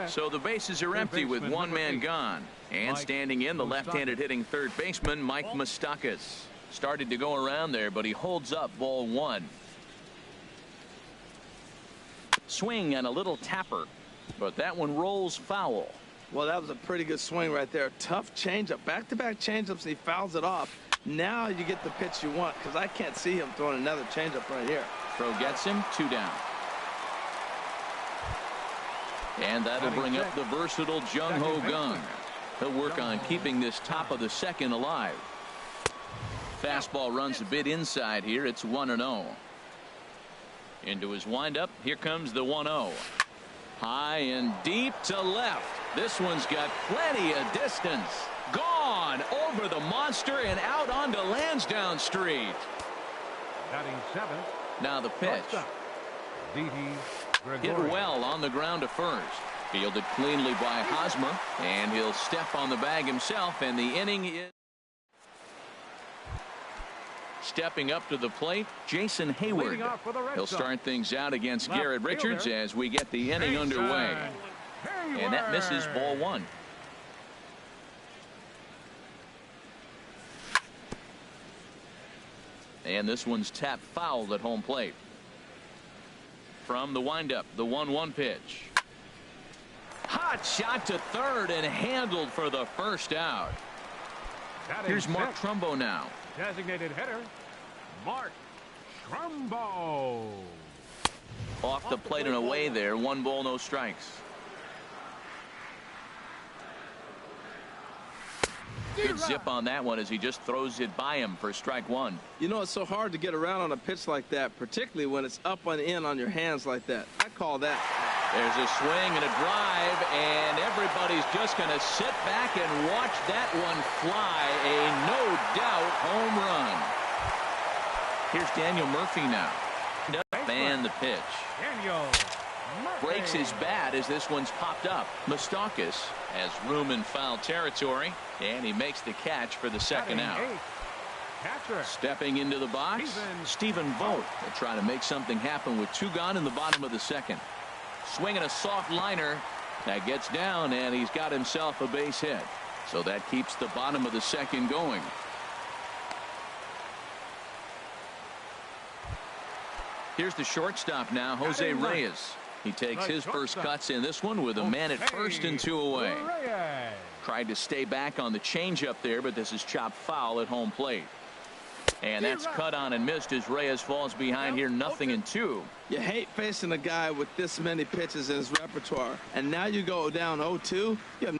So the bases are empty with one man gone. And standing in, the left-handed hitting third baseman, Mike Moustakas. Started to go around there, but he holds up ball 1. Swing and a little tapper, but that one rolls foul. Well, that was a pretty good swing right there. Tough changeup. Back-to-back changeups, and he fouls it off. Now you get the pitch you want, because I can't see him throwing another changeup right here. Throw gets him, 2 down. And that'll bring up the versatile Jung Ho Gung. He'll work on keeping this top of the second alive. Fastball runs a bit inside here. It's 1-0. Into his windup. Here comes the 1-0. High and deep to left. This one's got plenty of distance. Gone over the monster and out onto Lansdowne Street. Batting 7th. Now the pitch. Hit well on the ground to first. Fielded cleanly by Hosmer, and he'll step on the bag himself, and the inning is. Stepping up to the plate, Jason Hayward. He'll start things out against Garrett Richards as we get the inning underway. And that misses ball 1. And this one's tapped foul at home plate. From the windup, the 1-1 pitch. Hot shot to third and handled for the first out. Here's Mark Trumbo now. Designated hitter, Mark Trumbo. Off the plate and away there. 1 ball, no strikes. Good zip on that one as he just throws it by him for strike 1. You know, it's so hard to get around on a pitch like that, particularly when it's up and in on your hands like that. I call that. There's a swing and a drive, and everybody's just going to sit back and watch that one fly. A no-doubt home run. Here's Daniel Murphy now. And the pitch. Daniel Murphy breaks his bat as this one's popped up. Moustakas has room in foul territory, and he makes the catch for the second out. Stepping into the box, Stephen Vogt will try to make something happen with 2 gone in the bottom of the second. Swinging a soft liner that gets down, and he's got himself a base hit. So that keeps the bottom of the second going. Here's the shortstop now, Jose Reyes. He takes his first cuts in this one with a man at first and 2 away. Tried to stay back on the changeup there, but this is chopped foul at home plate. And that's cut on and missed as Reyes falls behind here 0-2. You hate facing a guy with this many pitches in his repertoire, and now you go down 0-2. You have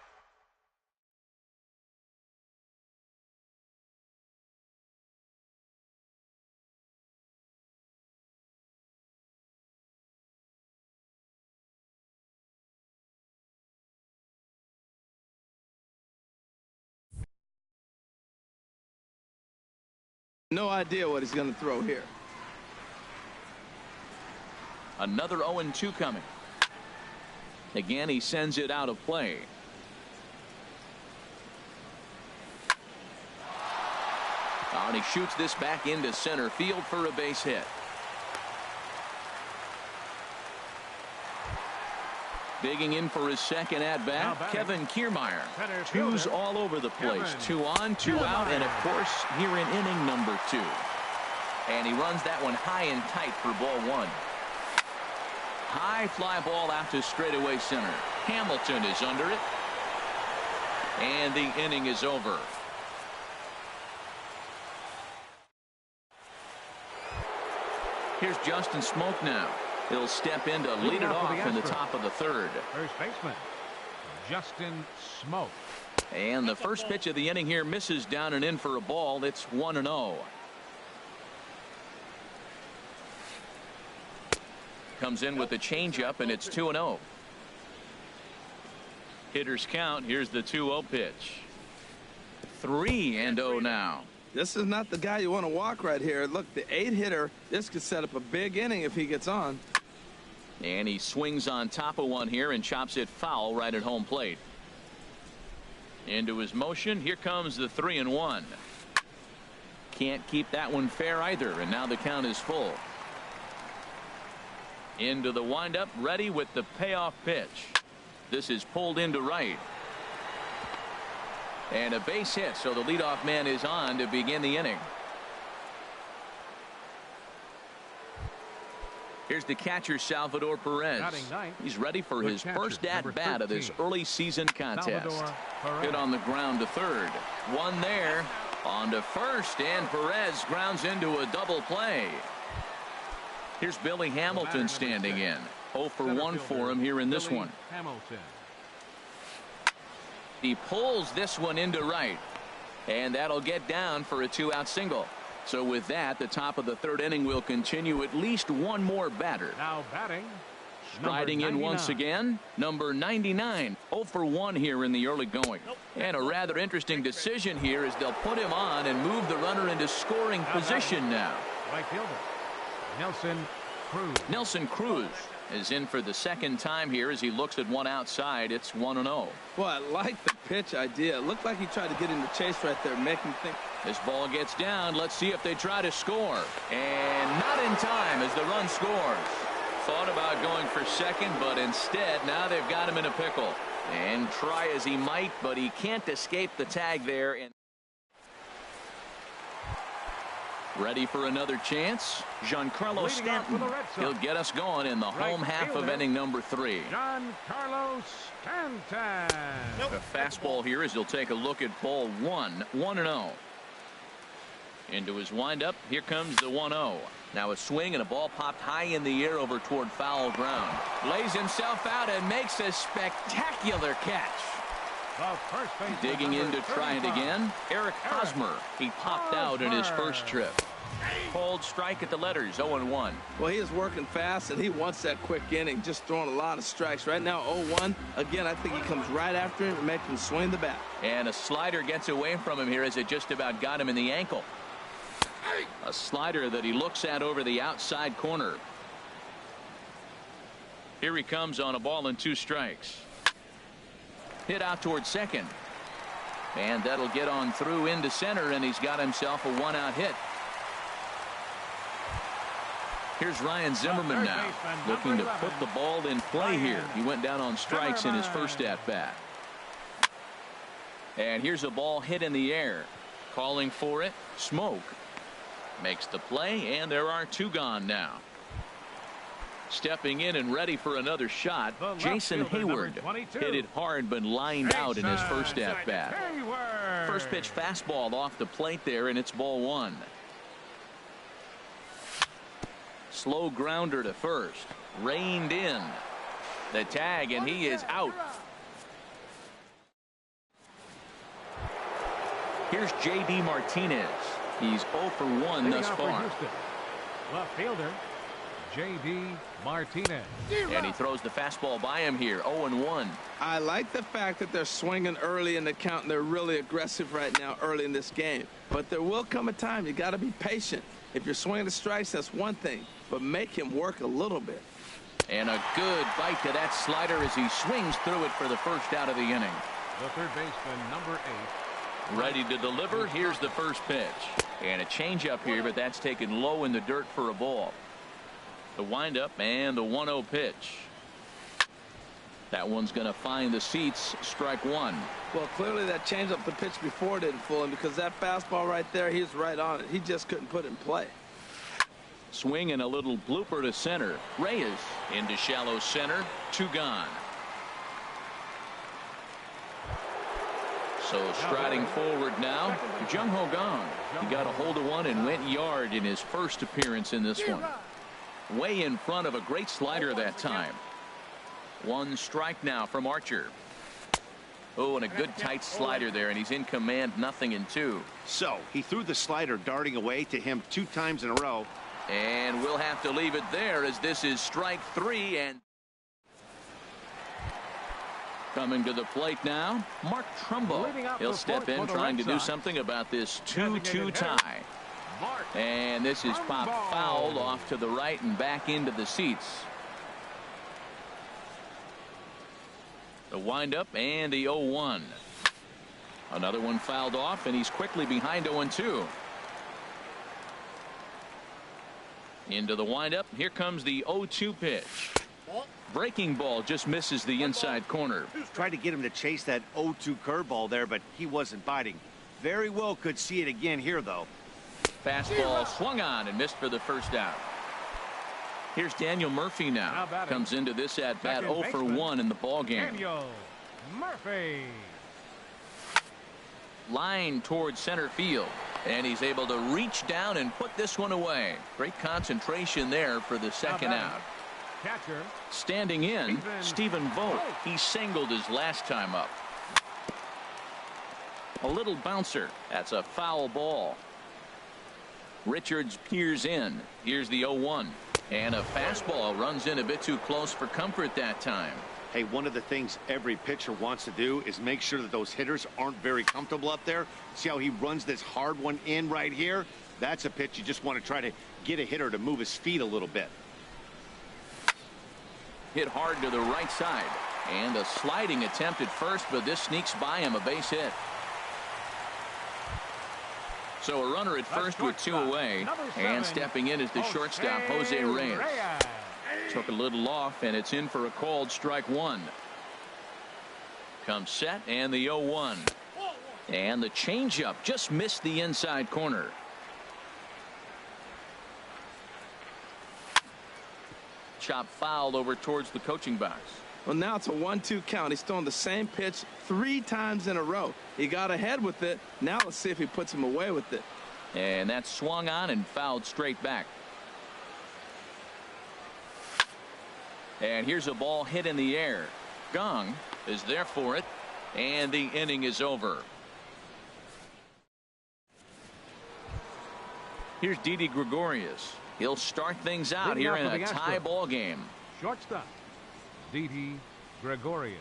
no idea what he's going to throw here. Another 0-2 coming. Again, he sends it out of play. And he shoots this back into center field for a base hit. Digging in for his second at-bat, Kevin Kiermaier. 2's all over the place. 2 on, 2 out, and of course, here in inning number 2. And he runs that one high and tight for ball 1. High fly ball out to straightaway center. Hamilton is under it. And the inning is over. Here's Justin Smoke now. He'll step in to lead it off in the top of the third. First baseman, Justin Smoke. And the first pitch of the inning here misses down and in for a ball. It's 1-0. Comes in with the changeup, and it's 2-0. Hitters count. Here's the 2-0 pitch. 3-0 now. This is not the guy you want to walk right here. Look, the 8-hitter, this could set up a big inning if he gets on. And he swings on top of one here and chops it foul right at home plate. Into his motion. Here comes the 3-1. Can't keep that one fair either, and now the count is full. Into the windup, ready with the payoff pitch. This is pulled into right. And a base hit, so the leadoff man is on to begin the inning. Here's the catcher, Salvador Perez. He's ready for his first at-bat of this early season contest. Hit on the ground to third. One there. On to first, and Perez grounds into a double play. Here's Billy Hamilton standing in. 0 for 1 for him here in this one. He pulls this one into right, and that'll get down for a 2-out single. So with that, the top of the third inning will continue. At least one more batter. Now batting. Striding in once again, number 99. 0 for 1 here in the early going. And a rather interesting decision here as they'll put him on and move the runner into scoring position now. Right fielder, Nelson Cruz. Nelson Cruz is in for the second time here as he looks at one outside. It's 1-0. Well, I like the pitch idea. It looked like he tried to get into chase right there, make him think. This ball gets down. Let's see if they try to score. And not in time as the run scores. Thought about going for second, but instead now they've got him in a pickle. And try as he might, but he can't escape the tag there. And ready for another chance. Giancarlo Stanton. He'll get us going in the home half of inning number 3. Giancarlo Stanton. A fastball here as he'll take a look at ball 1. 1-0. Into his windup. Here comes the 1-0. Now a swing and a ball popped high in the air over toward foul ground. Lays himself out and makes a spectacular catch. Digging in to try it again. Eric Hosmer. He popped out in his first trip. Cold strike at the letters. 0-1. Well, he is working fast and he wants that quick inning. Just throwing a lot of strikes right now. 0-1. Again, I think he comes right after him and makes him swing the bat. And a slider gets away from him here as it just about got him in the ankle. A slider that he looks at over the outside corner. Here he comes on a ball and 2 strikes. Hit out toward second. And that'll get on through into center, and he's got himself a 1-out hit. Here's Ryan Zimmerman now, looking to put the ball in play here. He went down on strikes in his first at-bat. And here's a ball hit in the air. Calling for it, Smoke. Makes the play, and there are 2 gone now. Stepping in and ready for another shot, Jason Hayward. Hit it hard but lined out in his first at-bat. First pitch fastball off the plate there, and it's ball 1. Slow grounder to first. Reined in. The tag, and he is out. Here's J.D. Martinez. He's 0 for 1 thus far. Left fielder, J.D. Martinez. And he throws the fastball by him here. 0-1. I like the fact that they're swinging early in the count and they're really aggressive right now early in this game. But there will come a time you got to be patient. If you're swinging the strikes, that's one thing, but make him work a little bit. And a good bite to that slider as he swings through it for the first out of the inning. The third baseman, number 8. Ready to deliver. Here's the first pitch. And a changeup here, but that's taken low in the dirt for a ball. The windup and the 1-0 pitch. That one's going to find the seats. Strike 1. Well, clearly that changeup the pitch before didn't fool him because that fastball right there, he was right on it. He just couldn't put it in play. Swing and a little blooper to center. Reyes into shallow center. 2 gone. So striding forward now, Jung Ho Gong. He got a hold of one and went yard in his first appearance in this one. Way in front of a great slider that time. 1 strike now from Archer. Oh, and a good tight slider there, and he's in command. 0-2. So he threw the slider darting away to him 2 times in a row. And we'll have to leave it there as this is strike 3. And Coming to the plate now, Mark Trumbo. He'll step in trying to do something about this 2-2 tie. And this is popped foul off to the right and back into the seats. The windup and the 0-1. Another one fouled off, and he's quickly behind 0-2. Into the windup. Here comes the 0-2 pitch. Breaking ball just misses the inside corner. Tried to get him to chase that 0-2 curveball there, but he wasn't biting. Very well could see it again here, though. Fastball swung on and missed for the first out. Here's Daniel Murphy now. Comes into this at bat 0 for 1 in the ball game. Daniel Murphy. Line towards center field, and he's able to reach down and put this one away. Great concentration there for the second out. Catcher. Standing in, Stephen Vogt. He singled his last time up. A little bouncer. That's a foul ball. Richards peers in. Here's the 0-1. And a fastball runs in a bit too close for comfort that time. Hey, one of the things every pitcher wants to do is make sure that those hitters aren't very comfortable up there. See how he runs this hard one in right here? That's a pitch you just want to try to get a hitter to move his feet a little bit. Hit hard to the right side. And a sliding attempt at first, but this sneaks by him, a base hit. So a runner at first with 2 away. And stepping in is the shortstop, Jose Reyes. Took a little off, and it's in for a called strike 1. Comes set, and the 0-1. And the changeup just missed the inside corner. Chop fouled over towards the coaching box. Well, now it's a 1-2 count. He's throwing the same pitch 3 times in a row. He got ahead with it. Now let's see if he puts him away with it. And that swung on and fouled straight back. And here's a ball hit in the air. Gong is there for it, and the inning is over. Here's Didi Gregorius. He'll start things out here in a tie ball game. Shortstop, Didi Gregorius.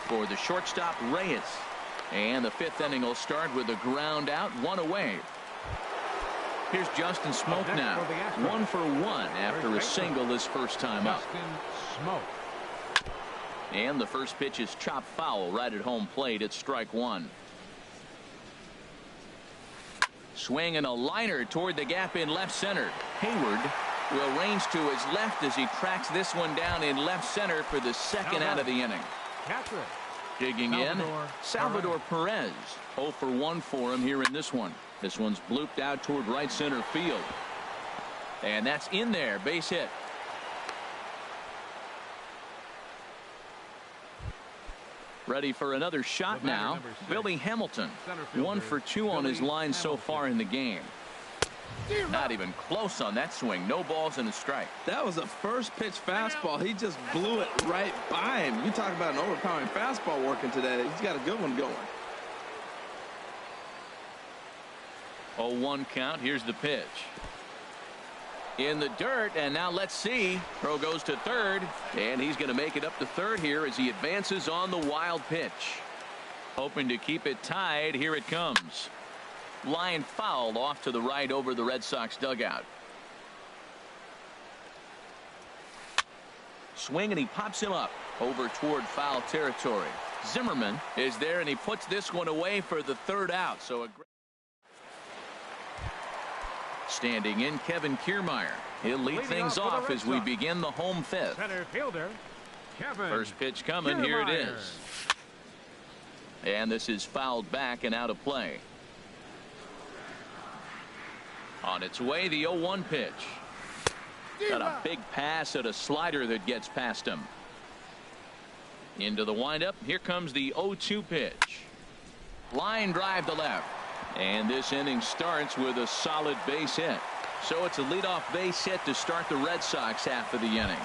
For the shortstop, Reyes. And the 5th inning will start with a ground out, 1 away. Here's Justin Smoke now. 1 for 1 after a single his first time up. And the first pitch is chopped foul right at home plate. It's strike 1. Swing and a liner toward the gap in left center. Hayward will range to his left as he tracks this one down in left center for the second out of the inning. Digging in, Salvador Perez. 0 for 1 for him here in this one. This one's blooped out toward right center field. And that's in there, base hit. Ready for another shot now. Billy Hamilton. 1 for 2 on his line so far in the game. Not even close on that swing. No balls and a strike. That was a first pitch fastball. He just blew it right by him. You talk about an overpowering fastball working today. He's got a good one going. 0-1 count. Here's the pitch. In the dirt, and now let's see. Throw goes to third, and he's going to make it up to third here as he advances on the wild pitch. Hoping to keep it tied. Here it comes. Line fouled off to the right over the Red Sox dugout. Swing, and he pops him up over toward foul territory. Zimmerman is there, and he puts this one away for the third out. So a standing in, Kevin Kiermaier. He'll lead things off as we begin the home 5th. Center fielder, Kevin. First pitch coming. Here it is. And this is fouled back and out of play. On its way, the 0-1 pitch. Got a big pass at a slider that gets past him. Into the windup. Here comes the 0-2 pitch. Line drive to left. And this inning starts with a solid base hit. So it's a leadoff base hit to start the Red Sox half of the inning.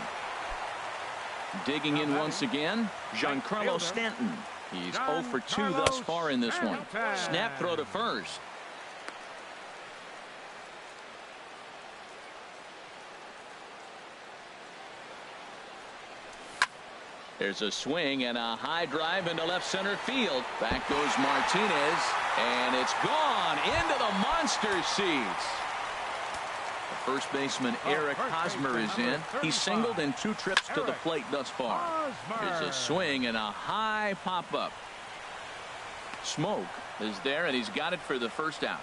Digging in once again, Giancarlo Stanton. He's 0 for 2 thus far in this one. Snap throw to first. There's a swing and a high drive into left center field. Back goes Martinez, and it's gone into the monster seats. The first baseman Eric Hosmer is in. He's singled in 2 trips to the plate thus far. There's a swing and a high pop-up. Smoke is there, and he's got it for the first out.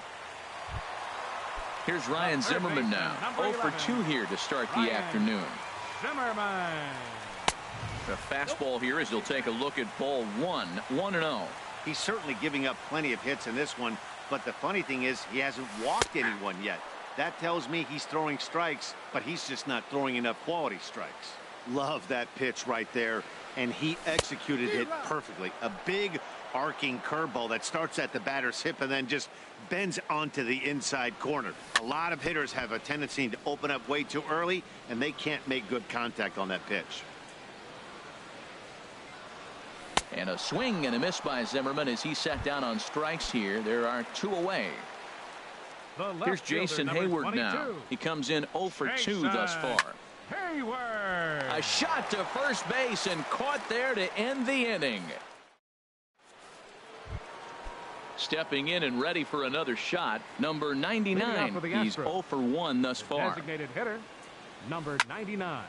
Here's Ryan Zimmerman now. 0 for 2 here to start the afternoon. Zimmerman. The fastball here as he'll take a look at ball 1. 1-0. He's certainly giving up plenty of hits in this one, but the funny thing is he hasn't walked anyone yet. That tells me he's throwing strikes, but he's just not throwing enough quality strikes. Love that pitch right there, and he executed it perfectly. A big arcing curveball that starts at the batter's hip and then just bends onto the inside corner. A lot of hitters have a tendency to open up way too early, and they can't make good contact on that pitch. And a swing and a miss by Zimmerman as he sat down on strikes here. There are 2 away. Here's Jason Hayward now. He comes in 0 for 2 thus far. Hayward. A shot to first base and caught there to end the inning. Stepping in and ready for another shot, number 99. He's 0 for 1 thus far. Designated hitter, number 99.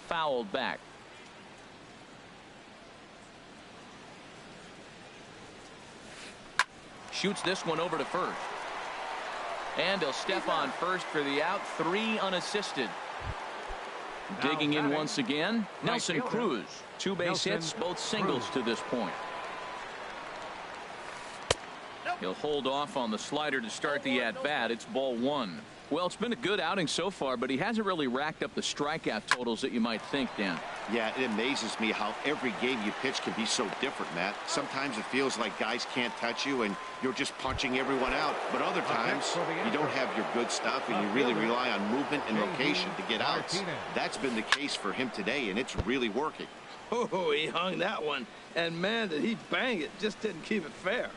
Fouled back. Shoots this one over to first. And he'll step on first for the out. 3 unassisted. Digging in once again, Nelson Cruz. 2 base hits, both singles to this point. He'll hold off on the slider to start the at-bat. It's ball 1. Well, it's been a good outing so far, but he hasn't really racked up the strikeout totals that you might think, Dan. Yeah, it amazes me how every game you pitch can be so different, Matt. Sometimes it feels like guys can't touch you and you're just punching everyone out. But other times you don't have your good stuff and you really rely on movement and location to get outs. That's been the case for him today, and it's really working. Oh, he hung that one. And, man, did he bang it. Just didn't keep it fair.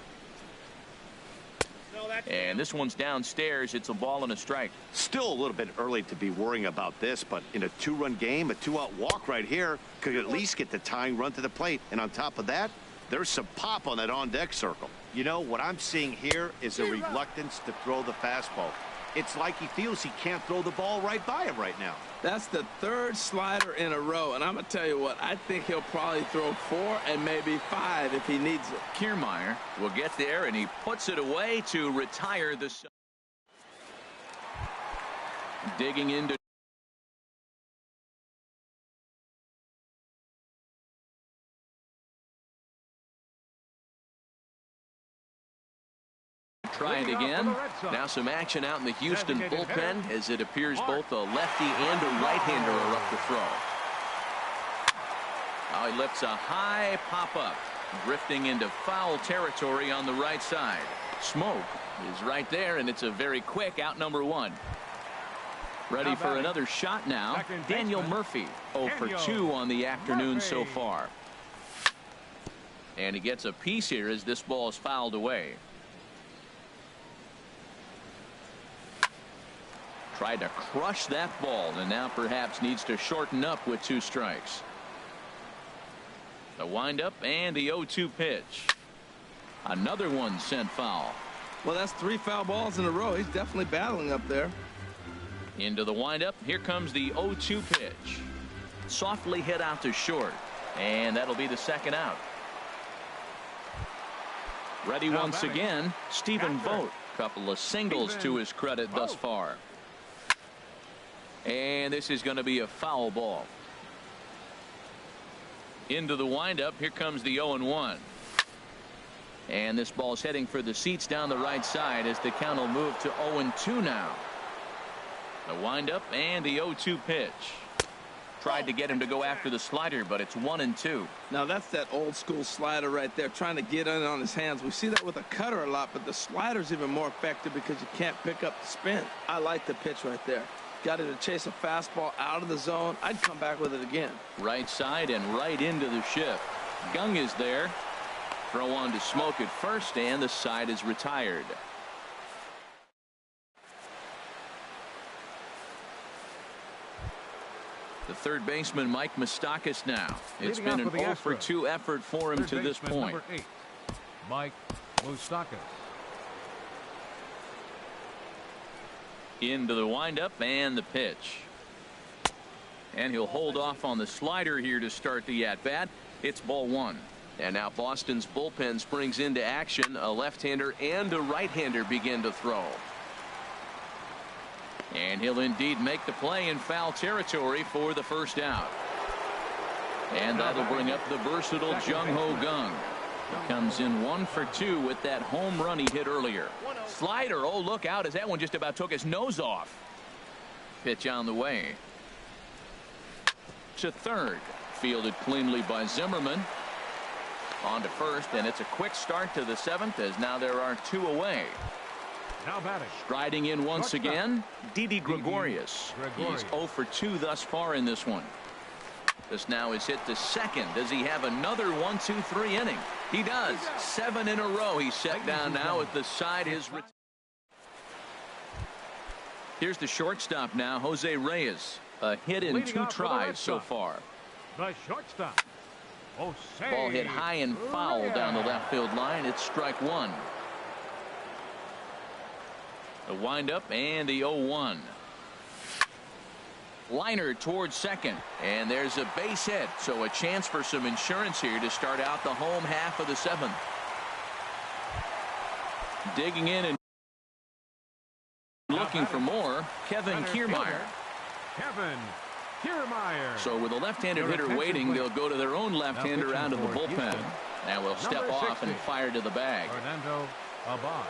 And this one's downstairs. It's a ball and a strike. Still a little bit early to be worrying about this, but in a 2-run game, a 2-out walk right here could at least get the tying run to the plate. And on top of that, there's some pop on that on-deck circle. You know, what I'm seeing here is a reluctance to throw the fastball. It's like he feels he can't throw the ball right by him right now. That's the 3rd slider in a row, and I'm going to tell you what, I think he'll probably throw 4 and maybe 5 if he needs it. Kiermaier will get there, and he puts it away to retire the... Digging into... Try it again. Now some action out in the Houston bullpen as it appears both a lefty and a right-hander are up to throw. Now he lifts a high pop-up, drifting into foul territory on the right side. Smoke is right there, and it's a very quick out number 1. Ready for another shot now. Daniel Murphy, 0 for 2 on the afternoon so far. And he gets a piece here as this ball is fouled away. Tried to crush that ball and now perhaps needs to shorten up with 2 strikes. The windup and the 0-2 pitch. Another one sent foul. Well, that's 3 foul balls in a row. He's definitely battling up there. Into the windup. Here comes the 0-2 pitch. Softly hit out to short. And that'll be the second out. Ready once again, Stephen Vogt. Couple of singles to his credit thus far. And this is going to be a foul ball. Into the windup. Here comes the 0-1. And this ball's heading for the seats down the right side as the count will move to 0-2 now. The windup and the 0-2 pitch. Tried to get him to go after the slider, but it's 1-2. Now that's that old school slider right there, trying to get in on his hands. We see that with a cutter a lot, but the slider's even more effective because you can't pick up the spin. I like the pitch right there. Got it to chase a fastball out of the zone. I'd come back with it again. Right side and right into the shift. Gung is there. Throw on to Smoke at first, and the side is retired. The third baseman, Mike Moustakas, now. It's Leading been off an for the 0 for Astros. 2 effort for him Third to this baseman, point. number 8, Mike Moustakas. Into the windup and the pitch. And he'll hold off on the slider here to start the at-bat. It's ball 1. And now Boston's bullpen springs into action. A left-hander and a right-hander begin to throw. And he'll indeed make the play in foul territory for the first out. And that'll bring up the versatile Jung-Ho Kang. He comes in 1 for 2 with that home run he hit earlier. Slider, oh look out, as that one just about took his nose off. Pitch on the way. To third. Fielded cleanly by Zimmerman. On to first, and it's a quick start to the 7th as now there are 2 away. Now batting. Striding in once again, Didi Gregorius. He's 0 for 2 thus far in this one. This now is hit to second. Does he have another 1, 2, 3 inning? He does. 7 in a row. He's set down now at the side. Here's the shortstop now, Jose Reyes. A hit in 2 tries so far. The shortstop. Jose Ball hit high and foul down the left field line. It's strike 1. The windup and the 0-1. Liner towards second, and there's a base hit, so a chance for some insurance here to start out the home half of the 7th. Digging in and looking for more, Kevin Kiermaier. Kevin Kiermaier. So with a left-handed hitter waiting, they'll go to their own left-hander out of the bullpen. Now we'll step off and fire to the bag. Fernando Abad.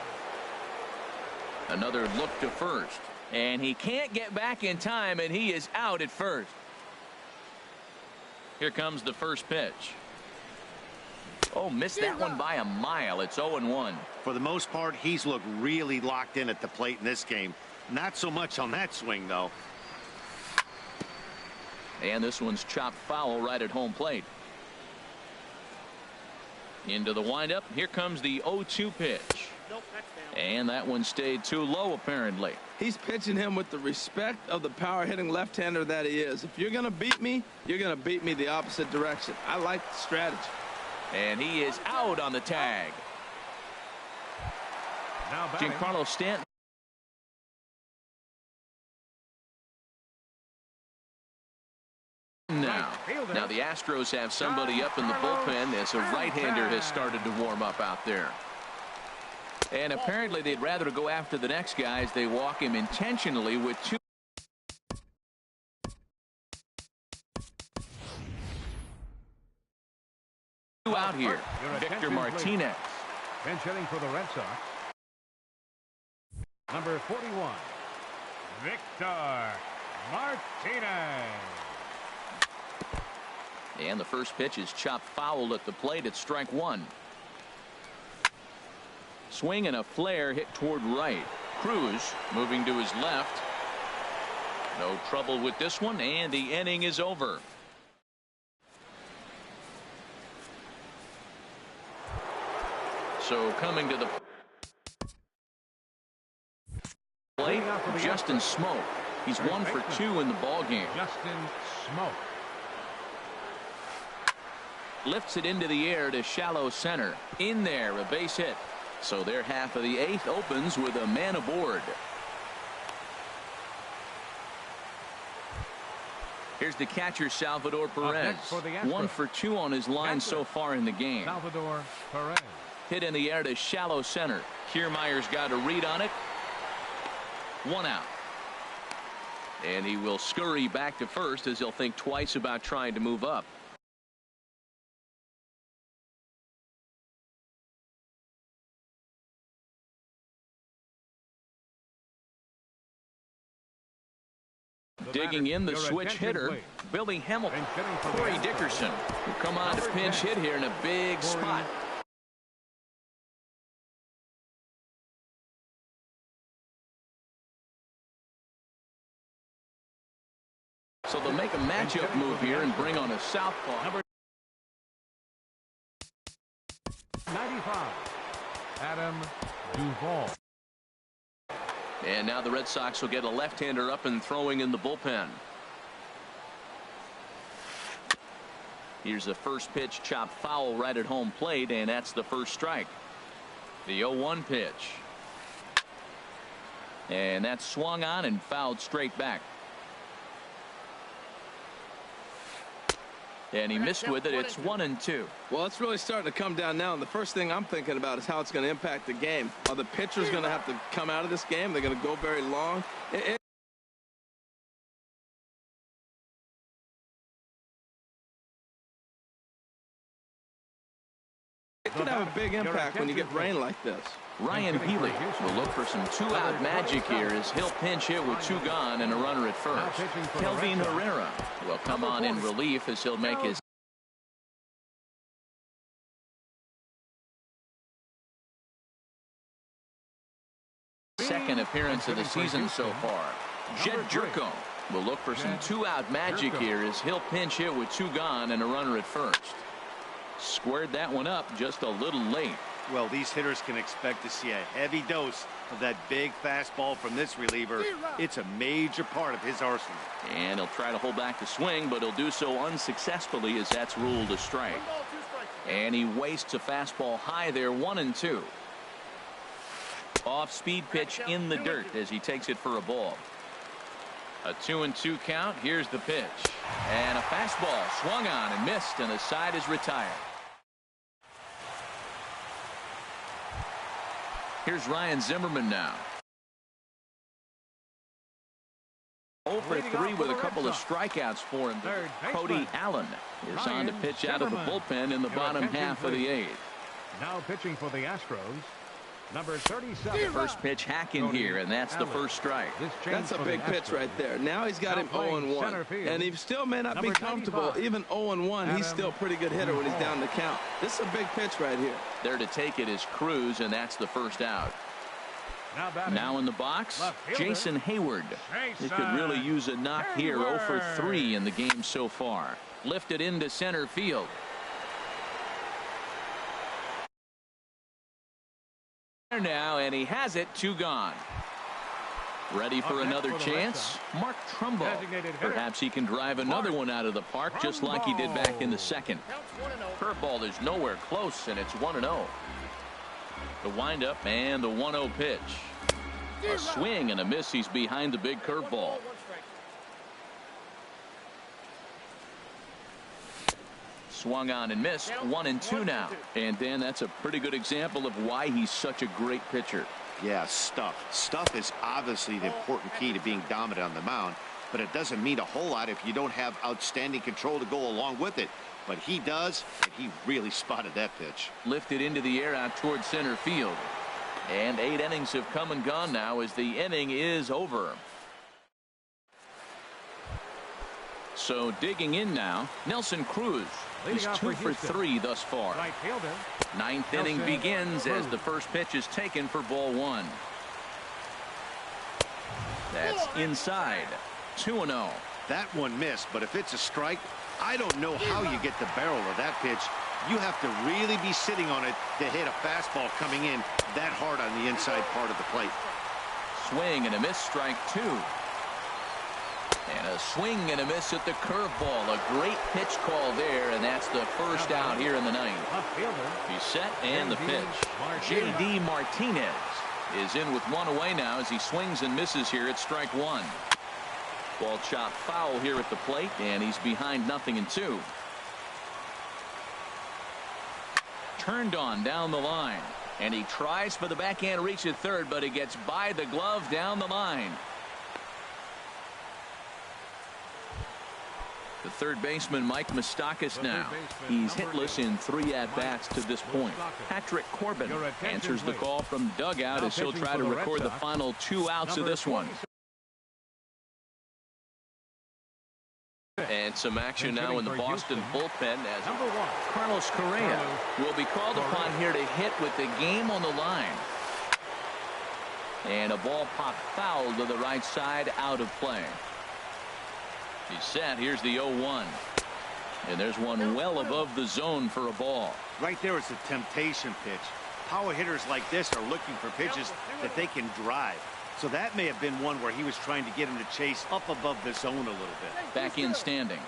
Another look to first, and he can't get back in time, and he is out at first. Here comes the first pitch. Oh, missed that one by a mile. It's 0-1. For the most part, he's looked really locked in at the plate in this game. Not so much on that swing, though. And this one's chopped foul right at home plate. Into the windup. Here comes the 0-2 pitch. And that one stayed too low, apparently. He's pitching him with the respect of the power hitting left-hander that he is. If you're going to beat me, you're going to beat me the opposite direction. I like the strategy. And he is out on the tag. Now batting. Giancarlo Stanton. Now the Astros have somebody up in the bullpen as a right-hander has started to warm up out there. And apparently they'd rather go after the next guy as they walk him intentionally with 2 out here. Victor Martinez. Bench hitting for the Red Sox. Number 41, Victor Martinez. And the first pitch is chopped foul at the plate. It's strike 1. Swing and a flare hit toward right. Cruz moving to his left. No trouble with this one, and the inning is over. So coming to the plate, Justin Smoke. He's 1 for 2 in the ball game. Justin Smoke. Lifts it into the air to shallow center. In there, a base hit. So their half of the 8th opens with a man aboard. Here's the catcher, Salvador Perez. 1 for 2 on his line so far in the game. Salvador Perez. Hit in the air to shallow center. Kiermaier's got a read on it. 1 out. And he will scurry back to first as he'll think twice about trying to move up. Digging in the switch hitter, Billy Hamilton. Corey Dickerson will come on to pinch hit here in a big spot. So they'll make a matchup move here and bring on a southpaw. Number 95, Adam Duvall. And now the Red Sox will get a left-hander up and throwing in the bullpen. Here's the first pitch, chopped foul right at home plate, and that's the first strike. The 0-1 pitch. And that's swung on and fouled straight back. And he missed with it. It's 1-2. Well, it's really starting to come down now. And the first thing I'm thinking about is how it's going to impact the game. Are the pitchers going to have to come out of this game? They're going to go very long. It could have a big impact when you get rain like this. Ryan Healy will look for some two-out magic here as he'll pinch hit with two gone and a runner at first. Kelvin Herrera will come on in relief as he'll make his second appearance of the season so far. Jed Jerko will look for some two-out magic here as he'll pinch hit with two gone and a runner at first. Squared that one up just a little late. Well, these hitters can expect to see a heavy dose of that big fastball from this reliever. It's a major part of his arsenal. And he'll try to hold back the swing, but he'll do so unsuccessfully as that's ruled a strike. And he wastes a fastball high there, 1-2. Off speed pitch in the dirt as he takes it for a ball. A 2-2 count. Here's the pitch. And a fastball swung on and missed, and the side is retired. Here's Ryan Zimmerman now. 0 for 3 with a couple of strikeouts for him. Cody Allen is on to pitch out of the bullpen in the bottom half of the 8th. Now pitching for the Astros, number 37. First pitch hack in here, and that's the first strike. That's a big pitch right there. Now he's got him 0-1, and he still may not be comfortable. Even 0-1, he's still a pretty good hitter when he's down the count. This is a big pitch right here. There to take it is Cruz, and that's the first out. Now in the box, Jason Hayward. He could really use a knock here. 0 for 3 in the game so far. Lifted into center field. Now, and he has it, 2 gone. Ready for another chance? Mark Trumbo. Perhaps he can drive another one out of the park just like he did back in the second. Curveball is nowhere close, and it's 1-0. The windup and the 1-0 pitch. A swing and a miss. He's behind the big curveball. Swung on and missed. 1-2 now. And Dan, that's a pretty good example of why he's such a great pitcher. Yeah, stuff is obviously the important key to being dominant on the mound, but it doesn't mean a whole lot if you don't have outstanding control to go along with it. But he does, and he really spotted that pitch. Lifted into the air out towards center field. And 8 innings have come and gone now as the inning is over. So digging in now, Nelson Cruz. He's 2 for 3 thus far. Ninth inning begins as the first pitch is taken for ball 1. That's inside. 2-0. That one missed, but if it's a strike, I don't know how you get the barrel of that pitch. You have to really be sitting on it to hit a fastball coming in that hard on the inside part of the plate. Swing and a miss, strike 2. And a swing and a miss at the curveball. A great pitch call there, and that's the first out here in the 9th. He's set, and the pitch. J.D. Martinez is in with 1 away now as he swings and misses here at strike 1. Ball chopped foul here at the plate, and he's behind 0-2. Turned on down the line, and he tries for the backhand reach at third, but he gets by the glove down the line. The third baseman, Mike Moustakas, now. He's hitless in 3 at-bats to this point. Patrick Corbin answers the call from dugout as he'll try to record the final 2 outs of this one. And some action now in the Boston bullpen as Carlos Correa will be called upon here to hit with the game on the line. And a ball popped foul to the right side, out of play. He's set. Here's the 0-1. And there's one well above the zone for a ball. Right there is a temptation pitch. Power hitters like this are looking for pitches that they can drive. So that may have been one where he was trying to get him to chase up above the zone a little bit. Back in standing.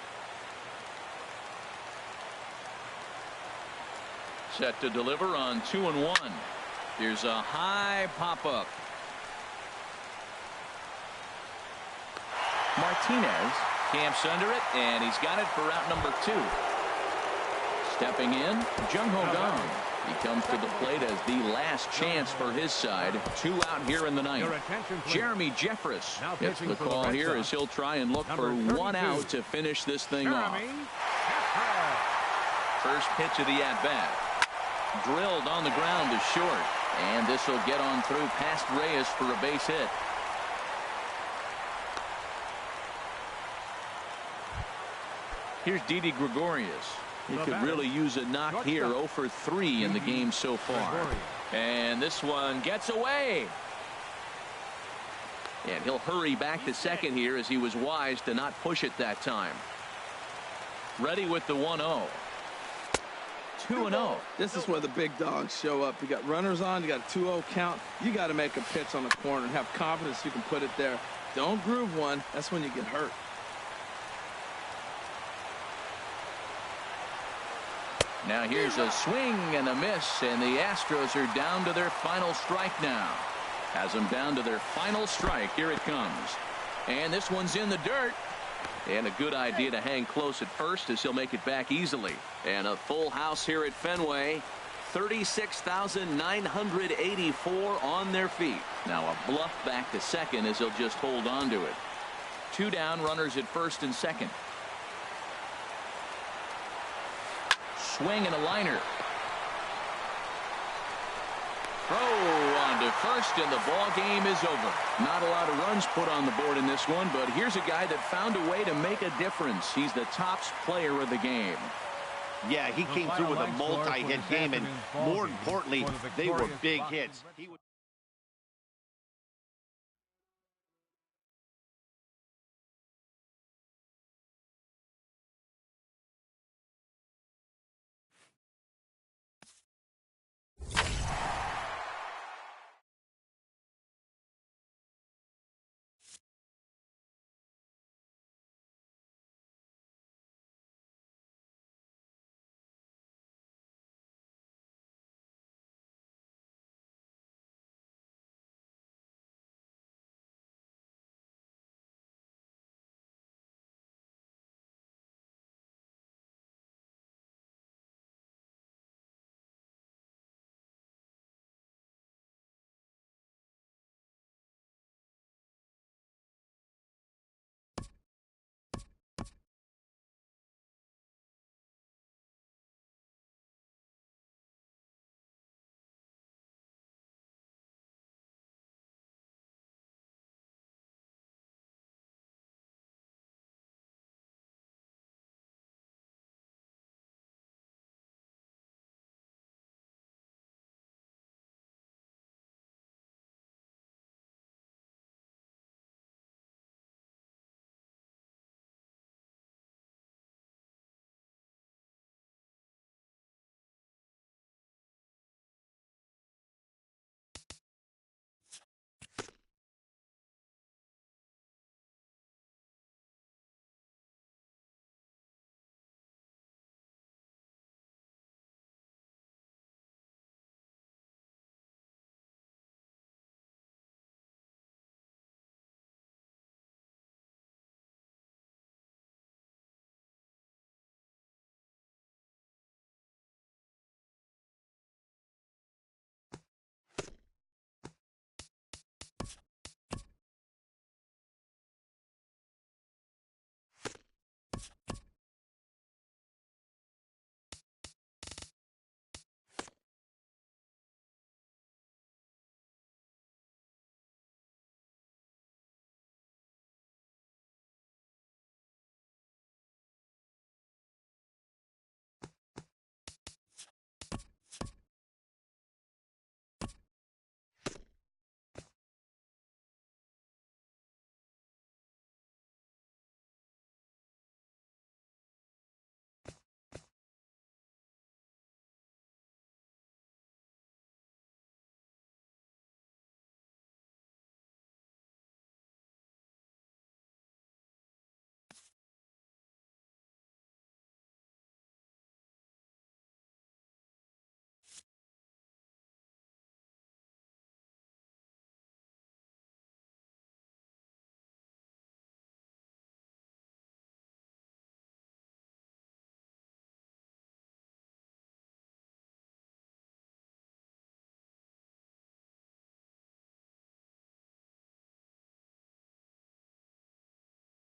Set to deliver on 2-1. Here's a high pop-up. Martinez camps under it, and he's got it for out number 2. Stepping in, Jung Ho Kang. He comes to the plate as the last chance for his side. 2 out here in the ninth. Jeremy Jeffress gets the call here as he'll try and look for 1 out to finish this thing off. First pitch of the at-bat. Drilled on the ground to short. And this will get on through past Reyes for a base hit. Here's Didi Gregorius. He could really use a knock here. 0 for 3 in the game so far. And this one gets away. And he'll hurry back to second here as he was wise to not push it that time. Ready with the 1-0. 2-0. This is where the big dogs show up. You got runners on, you got a 2-0 count. You got to make a pitch on the corner and have confidence you can put it there. Don't groove one. That's when you get hurt. Now here's a swing and a miss, and the Astros are down to their final strike now. Has them down to their final strike. Here it comes. And this one's in the dirt. And a good idea to hang close at first as he'll make it back easily. And a full house here at Fenway. 36,984 on their feet. Now a bluff back to second as he'll just hold on to it. 2 down, runners at first and second. Swing and a liner. Throw on to first, and the ball game is over. Not a lot of runs put on the board in this one, but here's a guy that found a way to make a difference. He's the tops player of the game. Yeah, he came through with a multi-hit game, and more importantly, they were big hits.